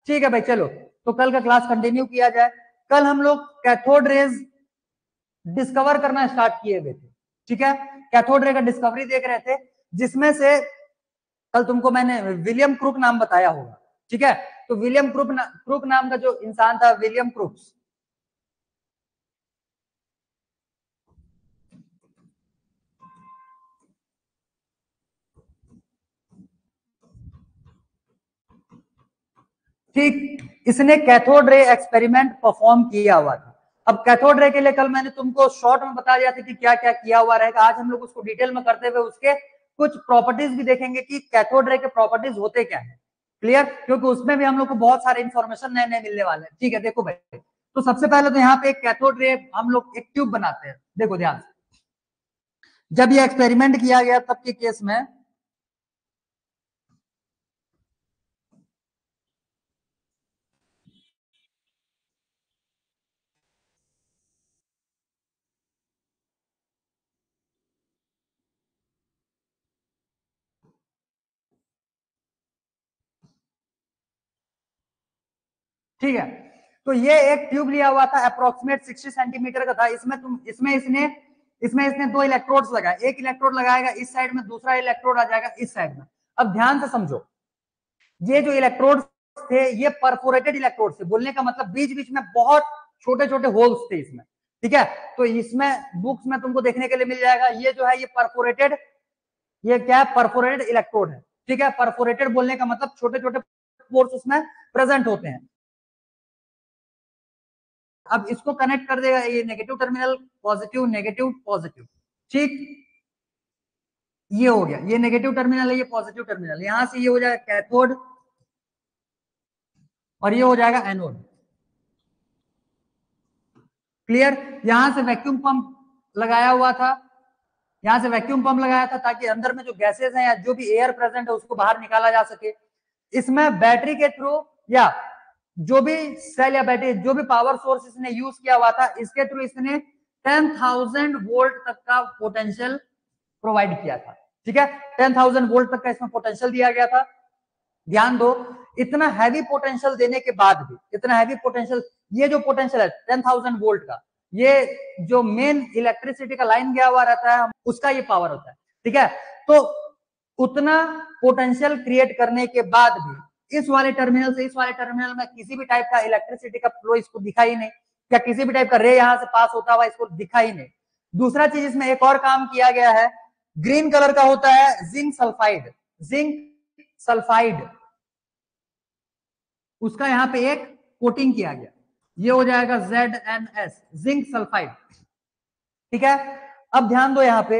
ठीक है भाई, चलो तो कल का क्लास कंटिन्यू किया जाए। कल हम लोग कैथोड रेज डिस्कवर करना स्टार्ट किए हुए थे, ठीक है। कैथोड रे का डिस्कवरी देख रहे थे, जिसमें से कल तुमको मैंने विलियम क्रूक नाम बताया होगा, ठीक है। तो विलियम क्रूक नाम का जो इंसान था, विलियम क्रूक्स, ठीक, इसने कैथोड रे एक्सपेरिमेंट परफॉर्म किया हुआ था। अब कैथोड रे के लिए कल मैंने तुमको शॉर्ट में बता दिया था कि क्या क्या किया हुआ रहेगा। आज हम लोग उसको डिटेल में करते हुए उसके कुछ प्रॉपर्टीज भी देखेंगे कि कैथोड रे के प्रॉपर्टीज होते क्या है। क्लियर, क्योंकि उसमें भी हम लोग को बहुत सारे इंफॉर्मेशन नए नए मिलने वाले हैं। ठीक है, देखो भाई, तो सबसे पहले तो यहाँ पे एक कैथोड रे हम लोग एक ट्यूब बनाते हैं। देखो ध्यान से, जब ये एक्सपेरिमेंट किया गया तब के केस में ठीक है, तो ये एक ट्यूब लिया हुआ था, अप्रोक्सीमेट 60 सेंटीमीटर का था। इसमें इसने दो इलेक्ट्रोड्स लगाए, एक इलेक्ट्रोड लगाएगा इस साइड में, दूसरा इलेक्ट्रोड आ जाएगा इस साइड में। अब ध्यान से समझो, ये जो इलेक्ट्रोड थे ये परफोरेटेड इलेक्ट्रोड थे। बोलने का मतलब बीच बीच में बहुत छोटे छोटे होल्स थे इसमें, ठीक है। तो इसमें बुक्स में तुमको देखने के लिए मिल जाएगा, ये जो है ये परफोरेटेड, ये क्या है, परफोरेटेड इलेक्ट्रोड है, ठीक है। परफोरेटेड बोलने का मतलब छोटे छोटे पोर्स उसमें प्रेजेंट होते हैं। अब इसको कनेक्ट कर देगा ये negative terminal, positive negative positive, ठीक। ये हो गया, ये नेगेटिव टर्मिनल है, ये पॉजिटिव टर्मिनल। यहां से ये हो जाएगा कैथोड और ये हो जाएगा एनोड। क्लियर, यहां से वैक्यूम पंप लगाया हुआ था, यहां से वैक्यूम पंप लगाया था ताकि अंदर में जो गैसेज हैं या जो भी एयर प्रेजेंट है उसको बाहर निकाला जा सके। इसमें बैटरी के थ्रू या जो भी सेल या बैटरी जो भी पावर सोर्स इसने यूज किया हुआ था, इसके थ्रू इसने 10,000 वोल्ट तक का पोटेंशियल प्रोवाइड किया था, ठीक है। 10,000 वोल्ट तक का इसमें पोटेंशियल दिया गया था। ध्यान दो, इतना हैवी पोटेंशियल देने के बाद भी, इतना हैवी पोटेंशियल, ये जो पोटेंशियल है 10,000 वोल्ट का, ये जो मेन इलेक्ट्रिसिटी का लाइन गया हुआ रहता है उसका ये पावर होता है, ठीक है। तो उतना पोटेंशियल क्रिएट करने के बाद भी इस वाले टर्मिनल से इस वाले टर्मिनल में किसी भी टाइप का इलेक्ट्रिसिटी का फ्लो इसको दिखा ही नहीं, या किसी भी टाइप का रे यहां से पास होता हुआ इसको दिखा ही नहीं। दूसरा चीज इसमें एक और काम किया गया है, ग्रीन कलर का होता है जिंक सल्फाइड, जिंक सल्फाइड, उसका यहां पे एक कोटिंग किया गया, ये हो जाएगा ZnS, जिंक सल्फाइड, ठीक है। अब ध्यान दो, यहां पे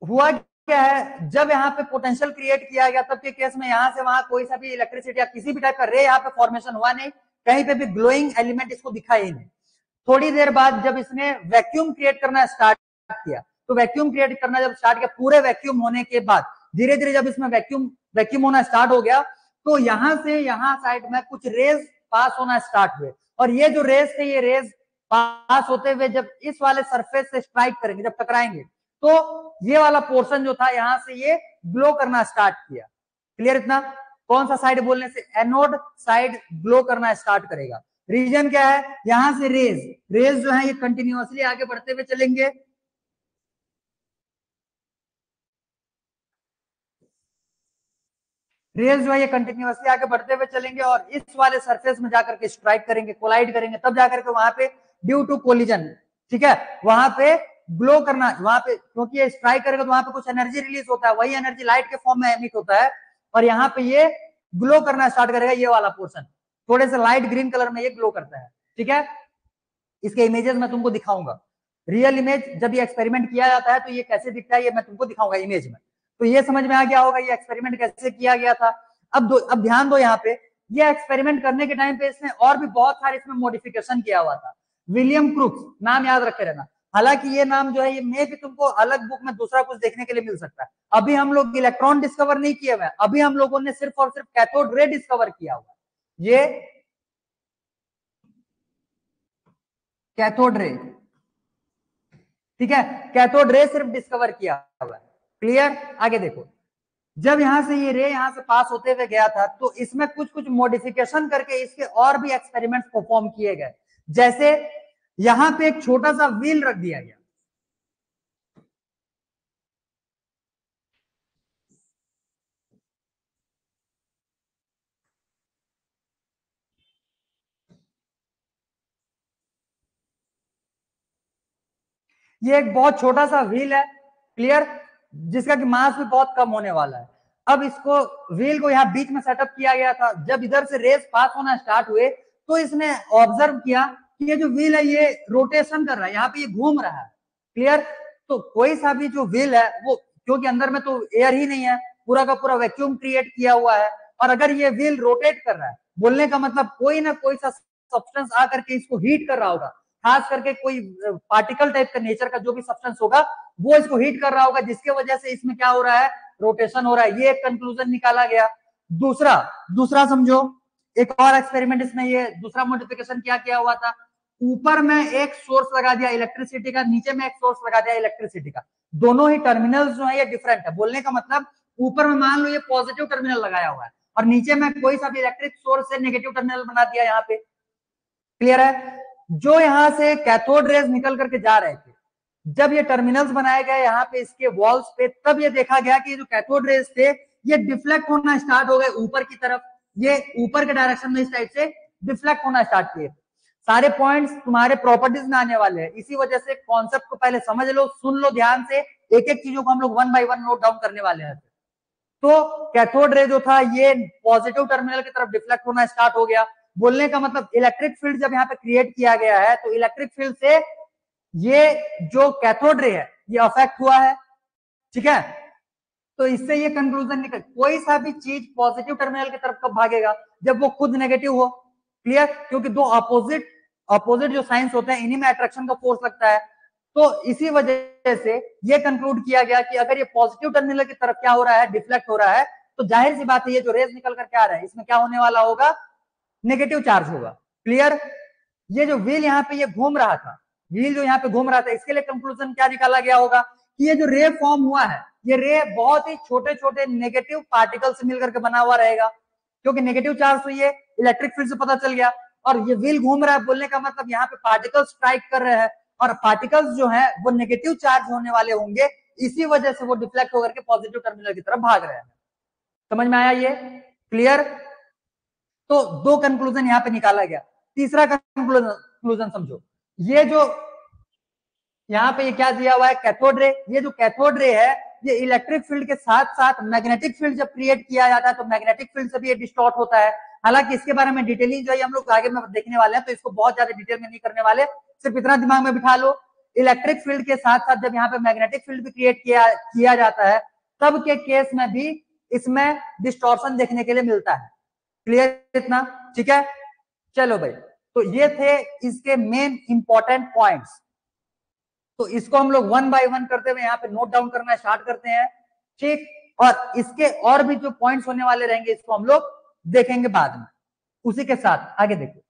हुआ क्या है, जब यहाँ पे पोटेंशियल क्रिएट किया गया तब के केस में यहां से वहां कोई सा भी इलेक्ट्रिसिटी या किसी भी टाइप का रे यहाँ पे फॉर्मेशन हुआ नहीं, कहीं पे भी ग्लोइंग एलिमेंट इसको दिखा ही नहीं। थोड़ी देर बाद जब इसने वैक्यूम क्रिएट करना स्टार्ट किया, तो वैक्यूम क्रिएट करना जब स्टार्ट किया, पूरे वैक्यूम होने के बाद धीरे धीरे जब इसमें वैक्यूम होना स्टार्ट हो गया, तो यहां से यहां साइड में कुछ रेज पास होना स्टार्ट हुए, और ये जो रेज थे ये रेज पास होते हुए जब इस वाले सरफेस से स्ट्राइक करेंगे, जब टकराएंगे, तो ये वाला पोर्शन जो था यहां से ये ग्लो करना स्टार्ट किया। क्लियर इतना, कौन सा साइड बोलने से, एनोड साइड ग्लो करना स्टार्ट करेगा। रीजन क्या है, यहां से रेज रेज जो है ये कंटिन्यूअसली आगे बढ़ते हुए चलेंगे, रेज जो है ये कंटिन्यूअसली आगे बढ़ते हुए चलेंगे और इस वाले सरफेस में जाकर के स्ट्राइक करेंगे, कोलाइड करेंगे, तब जाकर के वहां पे ड्यू टू कोलिजन, ठीक है, वहां पे ग्लो करना, वहां पे क्योंकि ये स्ट्राइक करेगा तो वहां पे कुछ एनर्जी रिलीज होता है, वही एनर्जी लाइट के फॉर्म में एमिट होता है, और यहाँ पे ये ग्लो करना स्टार्ट करेगा, ये वाला पोर्शन थोड़े से लाइट ग्रीन कलर में ये ग्लो करता है, ठीक है। इसके इमेजेस मैं तुमको दिखाऊंगा, रियल इमेज जब ये एक्सपेरिमेंट किया जाता है तो ये कैसे दिखता है ये मैं तुमको दिखाऊंगा इमेज में, तो ये समझ में आ गया होगा ये एक्सपेरिमेंट कैसे किया गया था। अब ध्यान दो, यहाँ पे ये एक्सपेरिमेंट करने के टाइम पे इसने और भी बहुत सारे इसमें मॉडिफिकेशन किया हुआ था। विलियम क्रूक्स नाम याद रखे रहना, हालांकि ये नाम जो है ये मे भी तुमको अलग बुक में दूसरा कुछ देखने के लिए मिल सकता है। अभी हम लोग इलेक्ट्रॉन डिस्कवर नहीं किए हुए, अभी हम लोगों ने सिर्फ और सिर्फ कैथोड रे डिस्कवर किया हुआ, ये कैथोड रे, ठीक है, कैथोड रे सिर्फ डिस्कवर किया हुआ है। क्लियर, आगे देखो, जब यहां से ये रे यहां से पास होते हुए गया था तो इसमें कुछ कुछ मॉडिफिकेशन करके इसके और भी एक्सपेरिमेंट्स परफॉर्म किए गए। जैसे यहां पे एक छोटा सा व्हील रख दिया गया, ये एक बहुत छोटा सा व्हील है, क्लियर, जिसका कि मास भी बहुत कम होने वाला है। अब इसको व्हील को यहाँ बीच में सेटअप किया गया था। जब इधर से रेस पास होना स्टार्ट हुए तो इसने ऑब्जर्व किया कि ये जो व्हील है ये रोटेशन कर रहा है, यहाँ पे ये घूम रहा है, क्लियर। तो कोई सा भी जो व्हील है वो, क्योंकि अंदर में तो एयर ही नहीं है, पूरा का पूरा वैक्यूम क्रिएट किया हुआ है, और अगर ये व्हील रोटेट कर रहा है, बोलने का मतलब कोई ना कोई सा सब्सटेंस आकर के इसको हीट कर रहा होगा, खास करके कोई पार्टिकल टाइप का नेचर का जो भी सब्सटेंस होगा वो इसको हीट कर रहा होगा, जिसके वजह से इसमें क्या हो रहा है, रोटेशन हो रहा है। ये एक कंक्लूजन निकाला गया। दूसरा दूसरा समझो, एक और एक्सपेरिमेंट इसमें ये दूसरा मॉडिफिकेशन क्या किया हुआ था, ऊपर में एक सोर्स लगा दिया इलेक्ट्रिसिटी का, नीचे में एक सोर्स लगा दिया इलेक्ट्रिसिटी का। दोनों ही टर्मिनल्स जो है ये डिफरेंट है। बोलने का मतलब ऊपर में मान लो ये पॉजिटिव टर्मिनल लगाया हुआ है और नीचे में कोई सा भी इलेक्ट्रिक सोर्स से नेगेटिव टर्मिनल बना दिया यहाँ पे, क्लियर है। जो यहां से कैथोड रेज निकल करके जा रहे थे, जब ये टर्मिनल्स बनाए गए यहाँ पे इसके वॉल्स पे, तब ये देखा गया कि जो कैथोड रेज थे ये डिफ्लेक्ट होना स्टार्ट हो गए ऊपर की तरफ, ये ऊपर के डायरेक्शन में इस टाइप से डिफ्लेक्ट होना स्टार्ट किए। सारे पॉइंट्स तुम्हारे प्रॉपर्टीज में आने वाले हैं, इसी वजह से कॉन्सेप्ट को पहले समझ लो, सुन लो ध्यान से, एक एक चीजों को हम लोग one by one note down करने वाले हैं। तो कैथोड रे जो था ये पॉजिटिव टर्मिनल की तरफ डिफ्लेक्ट होना स्टार्ट हो गया। बोलने का मतलब इलेक्ट्रिक फील्ड जब यहाँ पे क्रिएट किया गया है तो इलेक्ट्रिक फील्ड से ये जो कैथोड रे है ये अफेक्ट हुआ है, ठीक है। तो इससे ये कंक्लूजन निकल, कोई सा भी चीज पॉजिटिव टर्मिनल की तरफ कब भागेगा, जब वो खुद नेगेटिव हो, क्लियर, क्योंकि दो अपोजिट अपोजिट जो साइंस होते हैं इन्हीं में अट्रैक्शन का फोर्स लगता है। तो इसी वजह से ये कंक्लूड किया गया कि अगर ये पॉजिटिव टर्मिनल की तरफ क्या हो रहा है, डिफ्लेक्ट हो रहा है, तो जाहिर सी बात है ये जो रेज निकल करके आ रहा है इसमें क्या होने वाला होगा, नेगेटिव चार्ज होगा, क्लियर। ये जो व्हील यहाँ पे ये घूम रहा था, व्हील जो यहाँ पे घूम रहा था, इसके लिए कंक्लूजन क्या निकाला गया होगा कि ये जो रे फॉर्म हुआ है ये रे बहुत ही छोटे छोटे नेगेटिव पार्टिकल से मिलकर के बना हुआ रहेगा, क्योंकि नेगेटिव चार्ज तो ये इलेक्ट्रिक फील्ड से पता चल गया, और ये व्हील घूम रहा है, बोलने का मतलब यहाँ पे पार्टिकल्स स्ट्राइक कर रहे हैं, और पार्टिकल्स जो है वो नेगेटिव चार्ज होने वाले होंगे, इसी वजह से वो डिफ्लेक्ट होकर के पॉजिटिव टर्मिनल की तरफ भाग रहे हैं। समझ में आया ये, क्लियर। तो दो कंक्लूजन यहाँ पे निकाला गया। तीसरा कंक्लूजन समझो, ये जो यहाँ पे ये क्या दिया हुआ है, कैथोड रे। ये जो कैथोड रे है ये इलेक्ट्रिक फील्ड के साथ साथ मैग्नेटिक फील्ड जब क्रिएट किया जाता है तो मैग्नेटिक फील्ड से भी ये डिस्टॉर्ट होता है। हालांकि इसके बारे में डिटेलिंग जो है हम लोग आगे में देखने वाले हैं, तो इसको बहुत ज्यादा डिटेल में नहीं करने वाले, सिर्फ इतना दिमाग में बिठा लो, इलेक्ट्रिक फील्ड के साथ साथ जब यहाँ पे मैग्नेटिक फील्ड भी क्रिएट किया जाता है तब के केस में भी इसमें डिस्टॉर्शन देखने के लिए मिलता है, क्लियर इतना, ठीक है। चलो भाई, तो ये थे इसके मेन इंपॉर्टेंट पॉइंट्स। तो इसको हम लोग वन बाय वन करते हुए यहाँ पे नोट डाउन करना स्टार्ट करते हैं, ठीक। और इसके और भी जो पॉइंट्स होने वाले रहेंगे इसको हम लोग देखेंगे बाद में। उसी के साथ आगे देखो,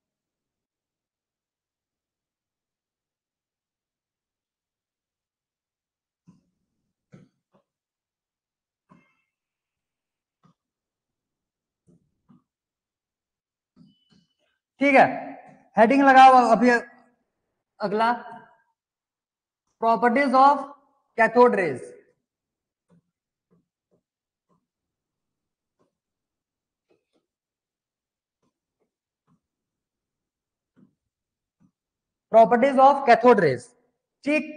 ठीक है। हेडिंग लगाओ अभी, अगला properties of cathode rays. Properties of cathode rays, ठीक।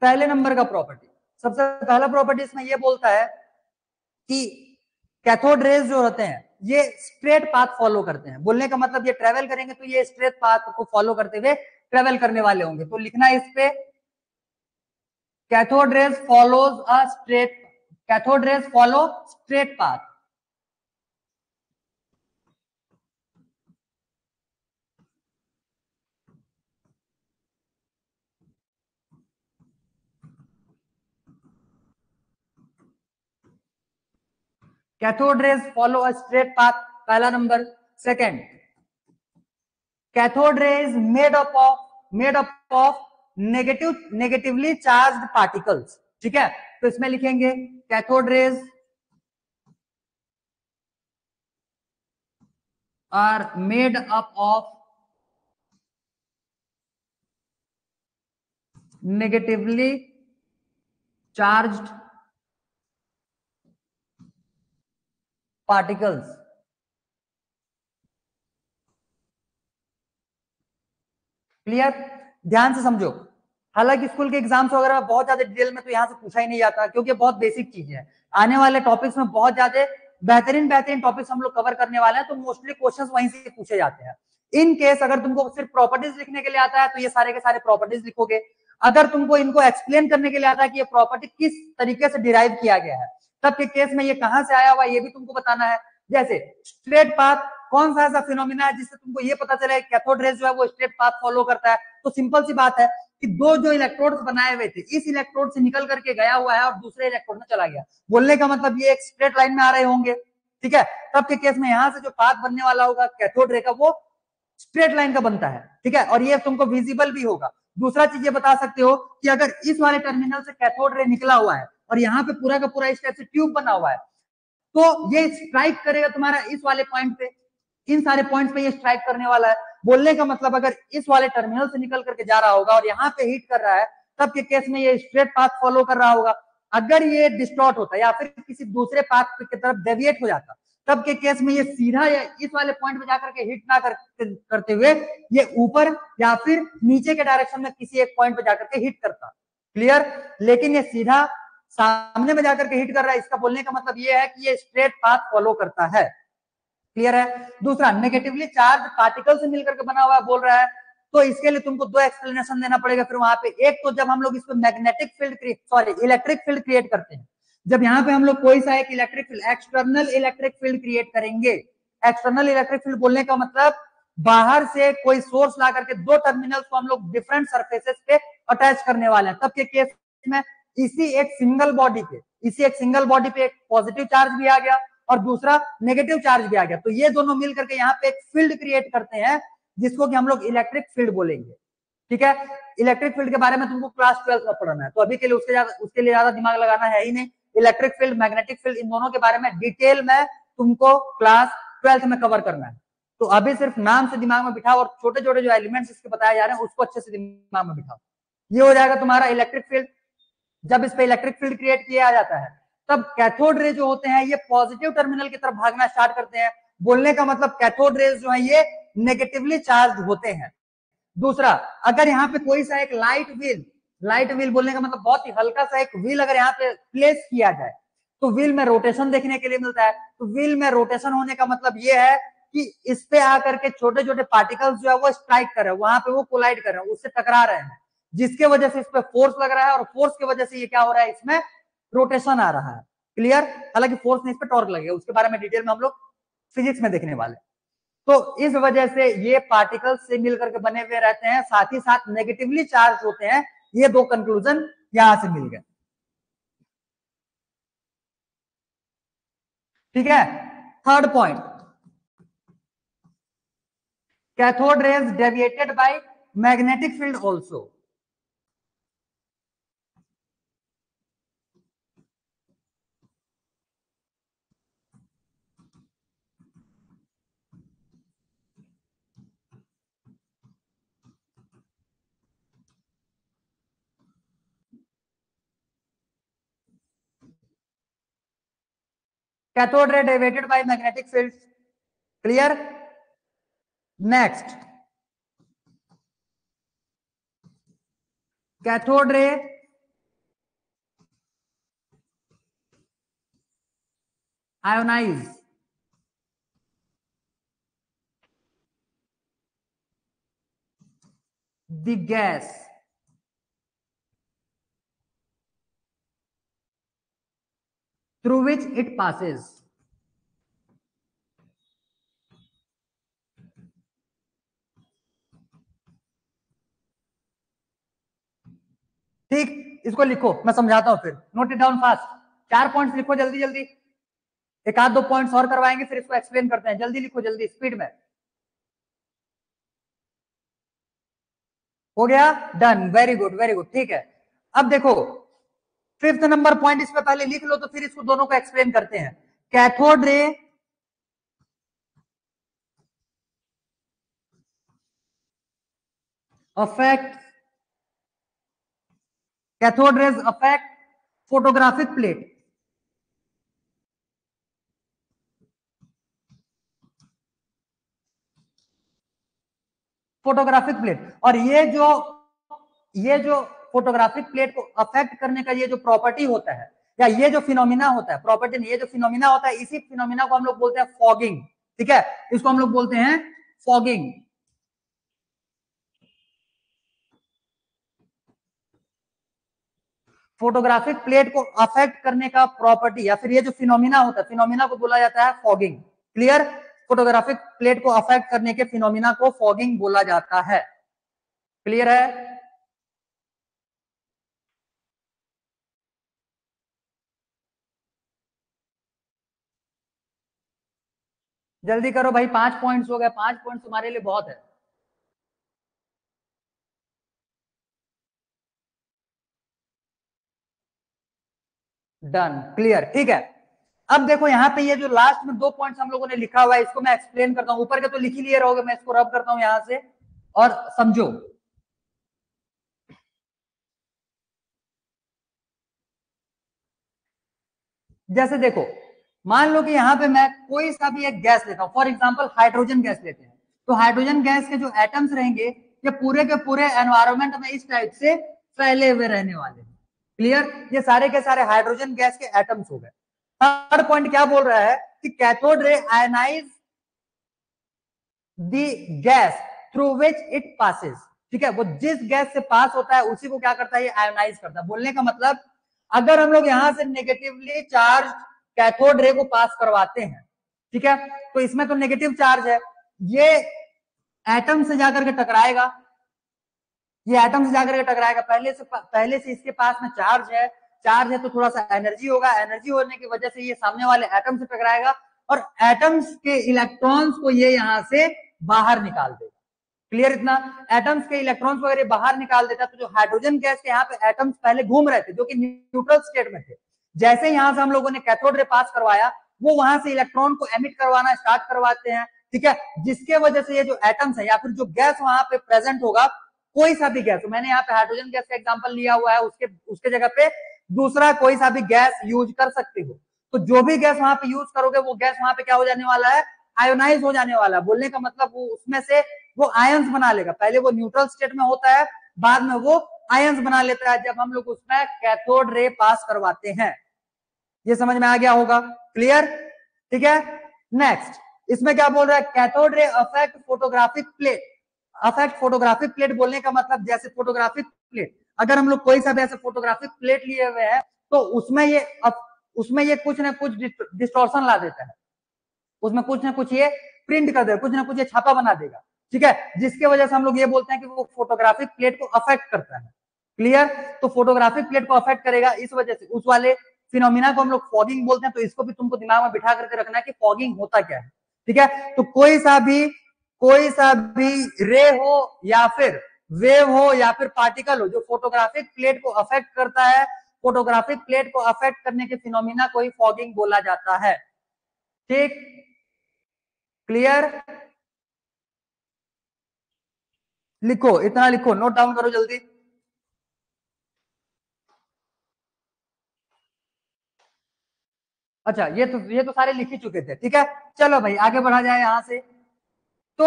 पहले नंबर का प्रॉपर्टी, सबसे पहला प्रॉपर्टी इसमें यह बोलता है कि कैथोड रेज जो होते हैं ये स्ट्रेट पाथ फॉलो करते हैं। बोलने का मतलब ये ट्रेवल करेंगे तो ये स्ट्रेट पाथ को फॉलो करते हुए ट्रेवल करने वाले होंगे। तो लिखना है इस पे, cathode rays follows a straight, cathode rays follow straight path. Cathode rays follow a straight path, पहला नंबर। Second, cathode rays made up of negatively charged particles, ठीक है। तो इसमें लिखेंगे cathode rays are made up of negatively charged particles. Clear? ध्यान से समझो। हालांकि स्कूल के एग्जाम्स वगैरह में बहुत ज्यादा डिटेल में तो यहाँ से पूछा ही नहीं जाता, क्योंकि बहुत बेसिक चीज है। आने वाले टॉपिक्स में बहुत ज्यादा बेहतरीन बेहतरीन टॉपिक्स हम लोग कवर करने वाले हैं, तो मोस्टली क्वेश्चंस वहीं से पूछे जाते हैं। इन केस अगर तुमको सिर्फ प्रॉपर्टीज लिखने के लिए आता है तो ये सारे के सारे प्रॉपर्टीज लिखोगे। अगर तुमको इनको एक्सप्लेन करने के लिए आता है कि ये प्रॉपर्टी किस तरीके से डिराइव किया गया है, तब के केस में ये कहां से आया हुआ ये भी तुमको बताना है। जैसे स्ट्रेट पाथ कौन सा ऐसा फिनोमिना है जिससे तुमको ये पता चले कैथोड रेज जो है वो स्ट्रेट पाथ फॉलो करता है? तो सिंपल सी बात है कि दो जो इलेक्ट्रोड्स बनाए हुए थे, इस इलेक्ट्रोड से निकल करके गया हुआ है और दूसरे इलेक्ट्रोड में चला गया। बोलने का मतलब ये एक स्ट्रेट लाइन में आ रहे होंगे, ठीक है? तब के केस में यहां से जो पाथ बनने वाला होगा कैथोड रे का, वो स्ट्रेट लाइन का बनता है, ठीक है? और ये तुमको विजिबल भी होगा। दूसरा चीज ये बता सकते हो कि अगर इस वाले टर्मिनल से कैथोड रे निकला हुआ है और यहाँ पे पूरा का पूरा इस टाइप से ट्यूब बना हुआ है, तो ये स्ट्राइक करेगा तुम्हारा इस वाले पॉइंट पे, इन सारे पॉइंट्स पे ये स्ट्राइक करने वाला है। बोलने का मतलब अगर इस वाले टर्मिनल से निकल करके जा रहा होगा और यहाँ पे हिट कर रहा है, तब के केस में ये स्ट्रेट पाथ फॉलो कर रहा होगा। अगर ये डिस्टॉर्ट होता या फिर किसी दूसरे पाथ की तरफ डेविएट हो जाता, तब के केस में ये सीधा या इस वाले पॉइंट पे जाकर के हिट ना करते हुए ये ऊपर या फिर नीचे के डायरेक्शन में किसी एक पॉइंट पे जाकर के हिट करता। क्लियर? लेकिन ये सीधा सामने में जाकर के हिट कर रहा है, इसका बोलने का मतलब ये है कि ये स्ट्रेट पाथ फॉलो करता है। क्लियर है? दूसरा, नेगेटिवली चार्ज पार्टिकल से मिलकर के बना हुआ बोल रहा है, तो इसके लिए तुमको दो एक्सप्लेनेशन देना पड़ेगा फिर वहां पे। एक तो जब हम लोग इस पे magnetic field sorry electric field create करते हैं, जब यहाँ पे हम लोग कोई सा एक electric field external electric field create करेंगे। एक्सटर्नल इलेक्ट्रिक फील्ड बोलने का मतलब बाहर से कोई सोर्स ला करके दो टर्मिनल्स को हम लोग डिफरेंट सरफेसेस पे अटैच करने वाले हैं। तब के केस में इसी एक सिंगल बॉडी पे एक पॉजिटिव चार्ज भी आ गया और दूसरा नेगेटिव चार्ज भी आ गया, तो ये दोनों मिल करके यहाँ पे एक फील्ड क्रिएट करते हैं जिसको कि हम लोग इलेक्ट्रिक फील्ड बोलेंगे। ठीक है? इलेक्ट्रिक फील्ड के बारे में तुमको क्लास 12 में पढ़ना है, तो अभी के लिए उसके लिए ज्यादा दिमाग लगाना है ही नहीं। इलेक्ट्रिक फील्ड, मैग्नेटिक फील्ड, इन दोनों के बारे में डिटेल में तुमको क्लास 12 में कवर करना है। तो अभी सिर्फ नाम से दिमाग में बिठाओ और छोटे छोटे जो एलिमेंट्स इसके बताए जा रहे हैं उसको अच्छे से दिमाग में बिठाओ। ये हो जाएगा तुम्हारा इलेक्ट्रिक फील्ड। जब इस पे इलेक्ट्रिक फील्ड क्रिएट किया जाता है, तब कैथोड रे जो होते हैं ये पॉजिटिव टर्मिनल की तरफ भागना स्टार्ट करते हैं। बोलने का मतलब कैथोड रेज जो है ये नेगेटिवली चार्ज होते हैं। दूसरा, अगर यहाँ पे कोई सा एक लाइट व्हील बोलने का मतलब बहुत ही हल्का सा एक व्हील अगर यहाँ पे प्लेस किया जाए, तो व्हील में रोटेशन देखने के लिए मिलता है। तो व्हील में रोटेशन होने का मतलब ये है कि इस पे आकर के छोटे छोटे पार्टिकल्स जो है वो स्ट्राइक कर रहे हैं, वहां पे वो कोलाइड कर रहे हैं, उससे टकरा रहे हैं, जिसके वजह से इस पे फोर्स लग रहा है और फोर्स की वजह से ये क्या हो रहा है, इसमें रोटेशन आ रहा है। क्लियर? हालांकि फोर्स नहीं, इस पे टॉर्क लगेगा, उसके बारे में डिटेल में हम लोग फिजिक्स में देखने वाले। तो इस वजह से ये पार्टिकल्स से मिलकर के बने हुए रहते हैं, साथ ही साथ नेगेटिवली चार्ज होते हैं। ये दो कंक्लूजन यहां से मिल गए। ठीक है? Third point, cathode rays deviated by magnetic field also. Cathode ray deviated by magnetic field. Clear? Next, cathode ray ionize the gas through which it passes। ठीक, इसको लिखो, मैं समझाता हूं, फिर note it down fast. 4 points लिखो जल्दी जल्दी, एक आध दो पॉइंट्स और करवाएंगे फिर इसको एक्सप्लेन करते हैं। जल्दी लिखो, जल्दी, स्पीड में। हो गया? Done, very good very good. ठीक है, अब देखो फिफ्थ नंबर पॉइंट, इस पे पहले लिख लो तो फिर इसको दोनों को एक्सप्लेन करते हैं। Cathode ray affect cathode rays affect photographic plate. Photographic plate, और ये जो फोटोग्राफिक प्लेट को अफेक्ट करने का ये जो प्रॉपर्टी होता है, या ये जो फिनोमिना होता है, प्रॉपर्टी नहीं, ये जो फिनोमिना होता है, इसी फिनोमिना को हम लोग बोलते हैं फॉगिंग। ठीक है, इसको हम लोग बोलते हैं फॉगिंग। फोटोग्राफिक प्लेट को अफेक्ट करने का प्रॉपर्टी या फिर ये जो फिनोमिना होता है, फिनोमिना को बोला जाता है फॉगिंग। क्लियर? फोटोग्राफिक प्लेट को अफेक्ट करने के फिनोमिना को फॉगिंग बोला जाता है। क्लियर है? जल्दी करो भाई, 5 पॉइंट्स हो गए, 5 पॉइंट्स तुम्हारे लिए बहुत है। डन, क्लियर, ठीक है। अब देखो यहाँ पे ये जो लास्ट में 2 पॉइंट्स हम लोगों ने लिखा हुआ है, इसको मैं एक्सप्लेन करता हूं। ऊपर के तो लिख ही लिए रहोगे, मैं इसको रब करता हूं यहां से और समझो। जैसे देखो, मान लो कि यहाँ पे मैं कोई सा भी एक गैस लेता हूं, फॉर एग्जाम्पल हाइड्रोजन गैस लेते हैं। तो हाइड्रोजन गैस के जो एटम्स रहेंगे, ये पूरे के पूरे एनवायरमेंट में इस टाइप से फैले हुए रहने वाले हैं। क्लियर? ये सारे के सारे हाइड्रोजन गैस के एटम्स हो गए। थर्ड पॉइंट क्या बोल रहा है कि cathode ray ionize the gas through which it passes. ठीक है, वो जिस गैस से पास होता है उसी को क्या करता है, ये आयोनाइज करता है। बोलने का मतलब, अगर हम लोग यहां से नेगेटिवली चार्ज कैथोड रे को पास करवाते हैं, ठीक है, तो इसमें तो नेगेटिव चार्ज है, ये एटम से जाकर के टकराएगा, ये एटम से जाकर के टकराएगा। पहले से इसके पास में चार्ज है तो थोड़ा सा एनर्जी होगा, एनर्जी होने की वजह से ये सामने वाले एटम से टकराएगा और एटम्स के इलेक्ट्रॉन्स को ये यहां से बाहर निकाल देगा। क्लियर? इतना? एटम्स के इलेक्ट्रॉन्स वगैरह बाहर निकाल देता है। तो जो हाइड्रोजन गैस के यहाँ पे एटम्स पहले घूम रहे थे, जो कि न्यूट्रल स्टेट में थे, जैसे यहां से हम लोगों ने कैथोड रे पास करवाया, वो वहां से इलेक्ट्रॉन को एमिट करवाना स्टार्ट करवाते हैं। ठीक है, जिसके वजह से ये जो एटम्स है या फिर जो गैस वहां पे प्रेजेंट होगा, कोई सा भी गैस, मैंने यहाँ पे हाइड्रोजन गैस का एग्जांपल लिया हुआ है, उसके जगह पे दूसरा कोई सा भी गैस यूज कर सकते हो। तो जो भी गैस वहां पे यूज करोगे, वो गैस वहां पे क्या हो जाने वाला है, आयोनाइज हो जाने वाला है। बोलने का मतलब वो उसमें से वो आयंस बना लेगा। पहले वो न्यूट्रल स्टेट में होता है, बाद में वो आयंस बना लेता है जब हम लोग उसमें कैथोड रे पास करवाते हैं। ये समझ में आ गया होगा? क्लियर? ठीक है, नेक्स्ट इसमें क्या बोल रहा है, cathode ray affect photographic plate. Affect photographic plate बोलने का मतलब, जैसे फोटोग्राफिक प्लेट, अगर हम लोग कोई सा भी ऐसे फोटोग्राफिक प्लेट लिए हुए हैं, तो उसमें ये कुछ ना कुछ डिस्टॉर्शन ला देता है, उसमें कुछ ना कुछ ये प्रिंट कर देगा, कुछ ना कुछ ये छापा बना देगा। ठीक है, जिसके वजह से हम लोग ये बोलते हैं कि वो फोटोग्राफिक प्लेट को अफेक्ट करता है। क्लियर? तो फोटोग्राफिक प्लेट को अफेक्ट करेगा, इस वजह से उस वाले फिनोमिना को हम लोग फॉगिंग बोलते हैं। तो इसको भी तुमको दिमाग में बिठा करके रखना है कि फॉगिंग होता क्या है। ठीक है, तो कोई सा भी रे हो या फिर वेव हो या फिर पार्टिकल हो, जो फोटोग्राफिक प्लेट को अफेक्ट करता है, फोटोग्राफिक प्लेट को अफेक्ट करने के फिनोमिना को ही फॉगिंग बोला जाता है। ठीक? क्लियर? लिखो, इतना लिखो, नोट डाउन करो जल्दी। अच्छा, ये तो सारे लिख ही चुके थे। ठीक है, चलो भाई आगे बढ़ा जाए यहां से। तो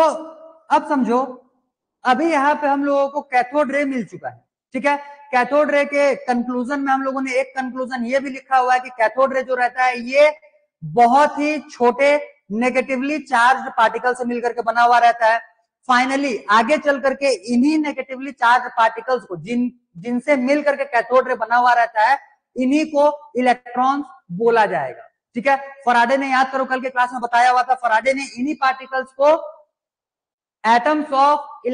अब समझो, अभी यहाँ पे हम लोगों को कैथोड रे मिल चुका है। ठीक है, कैथोड रे के कंक्लूजन में हम लोगों ने एक कंक्लूजन ये भी लिखा हुआ है कि कैथोड रे जो रहता है, ये बहुत ही छोटे नेगेटिवली चार्ज पार्टिकल से मिलकर के बना हुआ रहता है। फाइनली आगे चल करके इन्हीं नेगेटिवली चार्ज पार्टिकल्स को, जिनसे मिल करके कैथोड रे बना हुआ रहता है, इन्हीं को इलेक्ट्रॉन्स बोला जाएगा। ठीक है, फराडे ने, याद करो कल के क्लास में बताया हुआ था, फराडे ने इन्हीं पार्टिकल्स को एटम्स ऑफ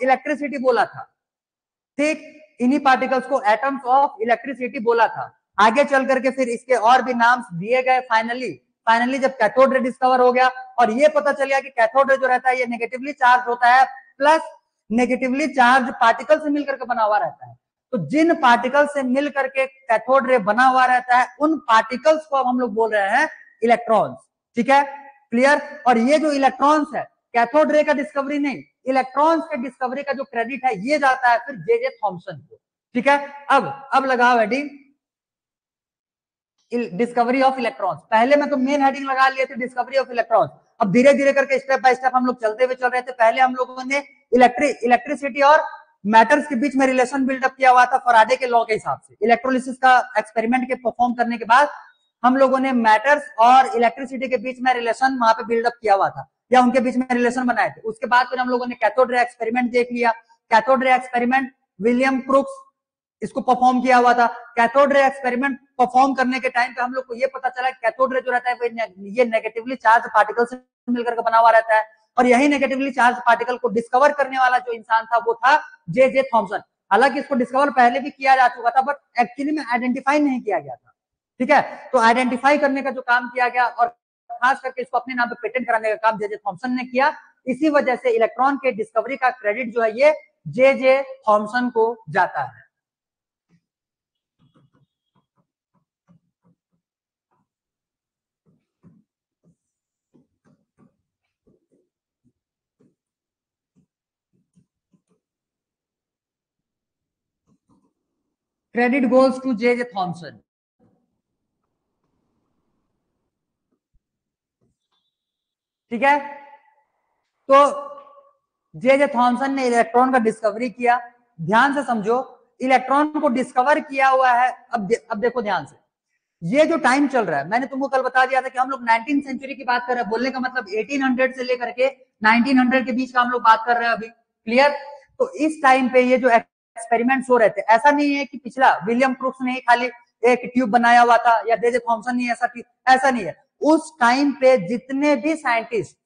इलेक्ट्रिसिटी बोला था। ठीक, इन्हीं पार्टिकल्स को एटम्स ऑफ इलेक्ट्रिसिटी बोला था। आगे चल करके फिर इसके और भी नाम दिए गए। फाइनली जब कैथोड रे डिस्कवर हो गया और ये पता चल गया कि कैथोड रे जो रहता है, ये नेगेटिवली चार्ज होता है, प्लस नेगेटिवली चार्ज पार्टिकल से मिलकर के बना हुआ रहता है। तो जिन पार्टिकल से मिलकर के कैथोड रे बना हुआ रहता है, उन पार्टिकल्स को हम लोग बोल रहे हैं इलेक्ट्रॉन्स। ठीक है, क्लियर? और ये जो इलेक्ट्रॉन्स है, कैथोड रे का डिस्कवरी नहीं, इलेक्ट्रॉन्स के डिस्कवरी का जो क्रेडिट है ये जाता है फिर जे जे थॉमसन को। ठीक है, अब लगाओ हेडिंग डिस्कवरी ऑफ इलेक्ट्रॉन्स। पहले मैं तो मेन हेडिंग लगा लिए थे डिस्कवरी ऑफ इलेक्ट्रॉन्स, अब धीरे धीरे करके स्टेप बाय स्टेप हम लोग चलते हुए चल रहे थे। पहले हम लोगों ने इलेक्ट्रिसिटी और मैटर्स के बीच में रिलेशन बिल्डअप किया हुआ था फैराडे के लॉ के हिसाब से। इलेक्ट्रोलिसिस का एक्सपेरिमेंट के परफॉर्म करने के बाद हम लोगों ने मैटर्स और इलेक्ट्रिसिटी के बीच में रिलेशन वहां पे बिल्डअप किया हुआ था, या उनके बीच में रिलेशन बनाए थे। उसके बाद फिर हम लोगों ने कैथोड रे एक्सपेरिमेंट देख लिया। Cathode ray experiment William crooks इसको परफॉर्म किया हुआ था। कैथोड रे एक्सपेरिमेंट परफॉर्म करने के टाइम पे हम लोग को ये पता चला कैथोड रे जो रहता है ये नेगेटिवली चार्ज पार्टिकल से मिलकर के बना हुआ रहता है, और यही नेगेटिवली चार्ज पार्टिकल को डिस्कवर करने वाला जो इंसान था वो था जे जे थॉमसन। हालांकि इसको डिस्कवर पहले भी किया जा चुका था, बट एक्चुअली में आइडेंटिफाई नहीं किया गया था। ठीक है, तो आइडेंटिफाई करने का जो काम किया गया और खास करके इसको अपने नाम पे पेटेंट कराने का काम जे जे थॉमसन ने किया। इसी वजह से इलेक्ट्रॉन के डिस्कवरी का क्रेडिट जो है ये जे जे थॉमसन को जाता है। Credit goes to J J Thomson. ठीक है, तो जे जे थॉमसन ने इलेक्ट्रॉन का डिस्कवरी किया। ध्यान से समझो, इलेक्ट्रॉन को डिस्कवर किया हुआ है। अब देखो ध्यान से, ये जो टाइम चल रहा है, मैंने तुमको कल बता दिया था कि हम लोग 19th सेंचुरी की बात कर रहे हैं। बोलने का मतलब 1800 से लेकर के 1900 के बीच का हम लोग बात कर रहे हैं अभी। क्लियर? तो इस टाइम पे ये जो एक्सपेरिमेंट्स हो रहे थे, ऐसा नहीं है कि पिछला विलियम क्रूक्स ने खाली एक ट्यूब बनाया हुआ था या जे जे थॉमसन ने ऐसा नहीं है। उस टाइम पे जितने भी साइंटिस्ट,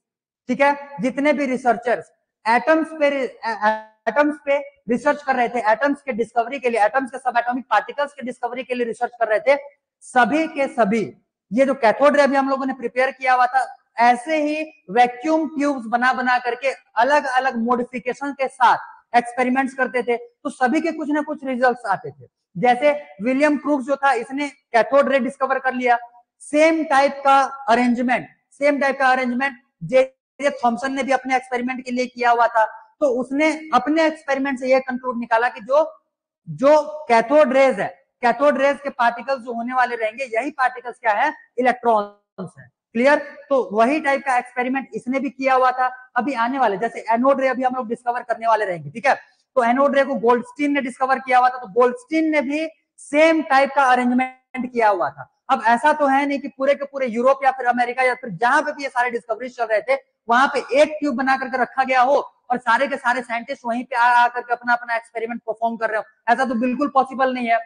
ठीक है, जितने भी रिसर्चर्स एटम्स पे रिसर्च कर रहे थे, एटम्स के डिस्कवरी के लिए, एटम्स के सब एटॉमिक पार्टिकल्स के डिस्कवरी के लिए रिसर्च कर रहे थे, सभी के सभी ये जो कैथोड रे अभी हम लोगों ने प्रिपेयर किया हुआ था, ऐसे ही वैक्यूम ट्यूब्स बना बना करके अलग अलग मॉडिफिकेशन के साथ एक्सपेरिमेंट्स करते थे, तो सभी के कुछ ना कुछ रिजल्ट्स आते थे। जैसे विलियम क्रूक्स जो था, इसने कैथोड रे डिस्कवर कर लिया। सेम टाइप का अरेंजमेंट जे थॉमसन ने भी अपने एक्सपेरिमेंट के लिए किया हुआ था। तो उसने अपने एक्सपेरिमेंट से यह कंक्लूड निकाला कि जो कैथोड रेज है, कैथोड रेज के पार्टिकल्स जो होने वाले रहेंगे, यही पार्टिकल्स क्या है? इलेक्ट्रॉन्स है। क्लियर? तो वही टाइप का एक्सपेरिमेंट इसने भी किया हुआ था। अभी आने वाले जैसे एनोड रे अभी हम लोग डिस्कवर करने वाले रहेंगे। ठीक है, तो एनोड रे को गोल्डस्टीन ने डिस्कवर किया हुआ था, तो गोल्डस्टीन ने भी सेम टाइप का अरेंजमेंट किया हुआ था। अब ऐसा तो है नहीं कि पूरे के पूरे यूरोप या फिर अमेरिका या फिर जहां पे भी ये सारे डिस्कवरीज चल रहे थे, वहां पे एक ट्यूब बना करके रखा गया हो और सारे के सारे साइंटिस्ट वहीं पे आकर के अपना अपना एक्सपेरिमेंट परफॉर्म कर रहे हो। ऐसा तो बिल्कुल पॉसिबल नहीं है।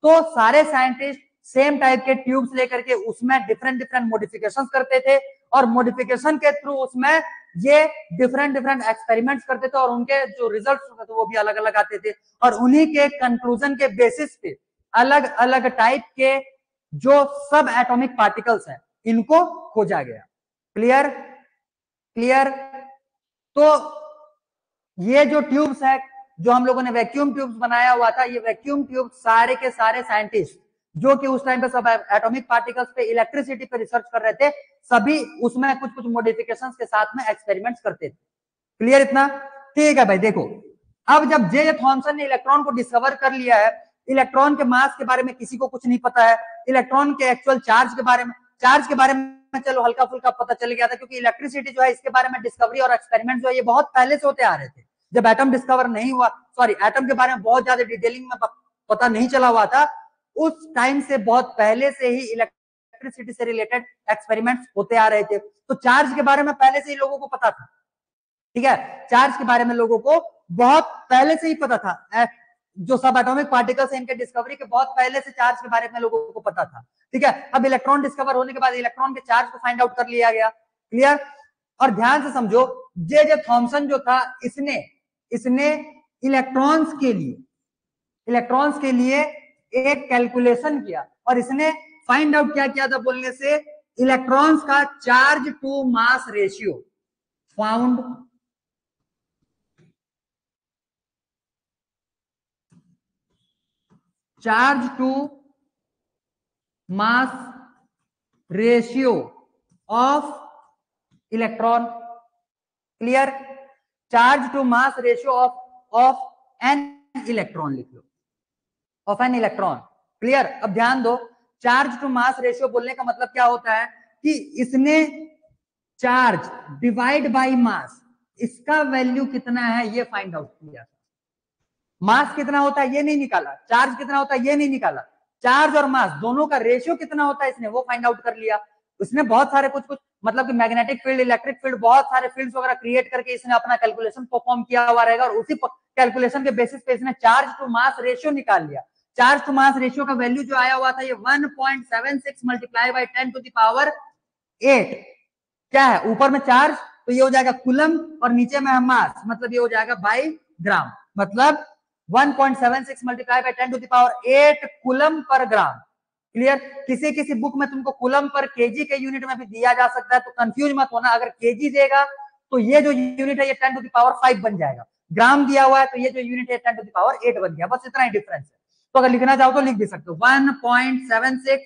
तो सारे साइंटिस्ट सेम टाइप के ट्यूब्स लेकर के उसमें डिफरेंट डिफरेंट मॉडिफिकेशंस करते थे, और मॉडिफिकेशन के थ्रू उसमें ये डिफरेंट डिफरेंट एक्सपेरिमेंट्स करते थे, और उनके जो रिजल्ट्स होते थे वो भी अलग अलग आते थे। और उन्हीं के कंक्लूजन के बेसिस पे अलग अलग टाइप के जो सब एटॉमिक पार्टिकल्स हैं, इनको खोजा गया। क्लियर? क्लियर? तो ये जो ट्यूब्स है, जो हम लोगों ने वैक्यूम ट्यूब्स बनाया हुआ था, ये वैक्यूम ट्यूब सारे के सारे साइंटिस्ट जो कि उस टाइम पे सब एटॉमिक पार्टिकल्स पे, इलेक्ट्रिसिटी पे रिसर्च कर रहे थे, सभी उसमें कुछ कुछ मॉडिफिकेशंस के साथ में एक्सपेरिमेंट्स करते थे। क्लियर इतना? ठीक है भाई, देखो अब जब जे थॉमसन ने इलेक्ट्रॉन को डिस्कवर कर लिया है, इलेक्ट्रॉन के मास के बारे में किसी को कुछ नहीं पता है, इलेक्ट्रॉन के एक्चुअल चार्ज के बारे में चलो हल्का फुल्का पता चल गया था, क्योंकि इलेक्ट्रिसिटी जो है इसके बारे में डिस्कवरी और एक्सपेरिमेंट जो है ये बहुत पहले से होते आ रहे थे। जब एटम डिस्कवर नहीं हुआ, सॉरी, एटम के बारे में बहुत ज्यादा डिटेलिंग में पता नहीं चला हुआ था, उस टाइम से बहुत पहले से ही इलेक्ट्रिसिटी से रिलेटेड एक्सपेरिमेंट्स होते आ रहे थे। तो चार्ज के बारे में पहले से ही लोगों को पता था। ठीक है, चार्ज के बारे में लोगों को बहुत पहले से ही पता था। जो सब एटॉमिक पार्टिकल्स हैं, इनके डिस्कवरी के बहुत पहले से चार्ज के बारे में लोगों को पता था। ठीक है, अब इलेक्ट्रॉन डिस्कवर होने के बाद इलेक्ट्रॉन के चार्ज को फाइंड आउट कर लिया गया। क्लियर? और ध्यान से समझो, जे जे थॉमसन जो था, इसने इलेक्ट्रॉन्स के लिए एक कैलकुलेशन किया, और इसने फाइंड आउट क्या किया था बोलने से, इलेक्ट्रॉन्स का charge to mass ratio found charge to mass ratio of electron. Clear? Charge to mass ratio of an electron लिख लो, ऑफ एन इलेक्ट्रॉन। क्लियर? अब ध्यान दो, चार्ज टू मास रेशियो बोलने का मतलब क्या होता है कि इसने चार्ज डिवाइड बाय मास, इसका वैल्यू कितना है ये फाइंड आउट किया। मास कितना होता है ये नहीं निकाला, चार्ज कितना होता है ये नहीं निकाला, चार्ज और मास दोनों का रेशियो कितना होता है इसने वो फाइंड आउट कर लिया। उसने बहुत सारे कुछ कुछ मतलब कि मैग्नेटिक फील्ड, इलेक्ट्रिक फील्ड, बहुत सारे फील्ड्स वगैरह क्रिएट करके इसने अपना कैलकुलेशन परफॉर्म किया हुआ रहेगा, और उसी कैलकुलेशन के बेसिस पे इसने चार्ज टू मास रेशियो निकाल लिया। चार्ज टू मास रेशियो का वैल्यू जो आया हुआ था ये 1.76 multiply by 10 to the power 8। क्या है? ऊपर में चार्ज तो ये हो जाएगा कूलम, और नीचे में है मास, मतलब ये हो जाएगा बाई ग्राम, मतलब 1.76 multiply by 10 to the power 8 coulomb per gram. Clear? किसी किसी बुक में तुमको कूलम पर केजी के यूनिट में भी दिया जा सकता है, तो कंफ्यूज मत होना। अगर केजी देगा तो ये जो यूनिट है ये 10 टू द पावर 5 बन जाएगा, ग्राम दिया हुआ है तो ये जो यूनिट है 10 टू द पावर 8 बन गया, बस इतना ही डिफरेंस है। तो अगर लिखना चाहो तो लिख भी सकते हो 1.76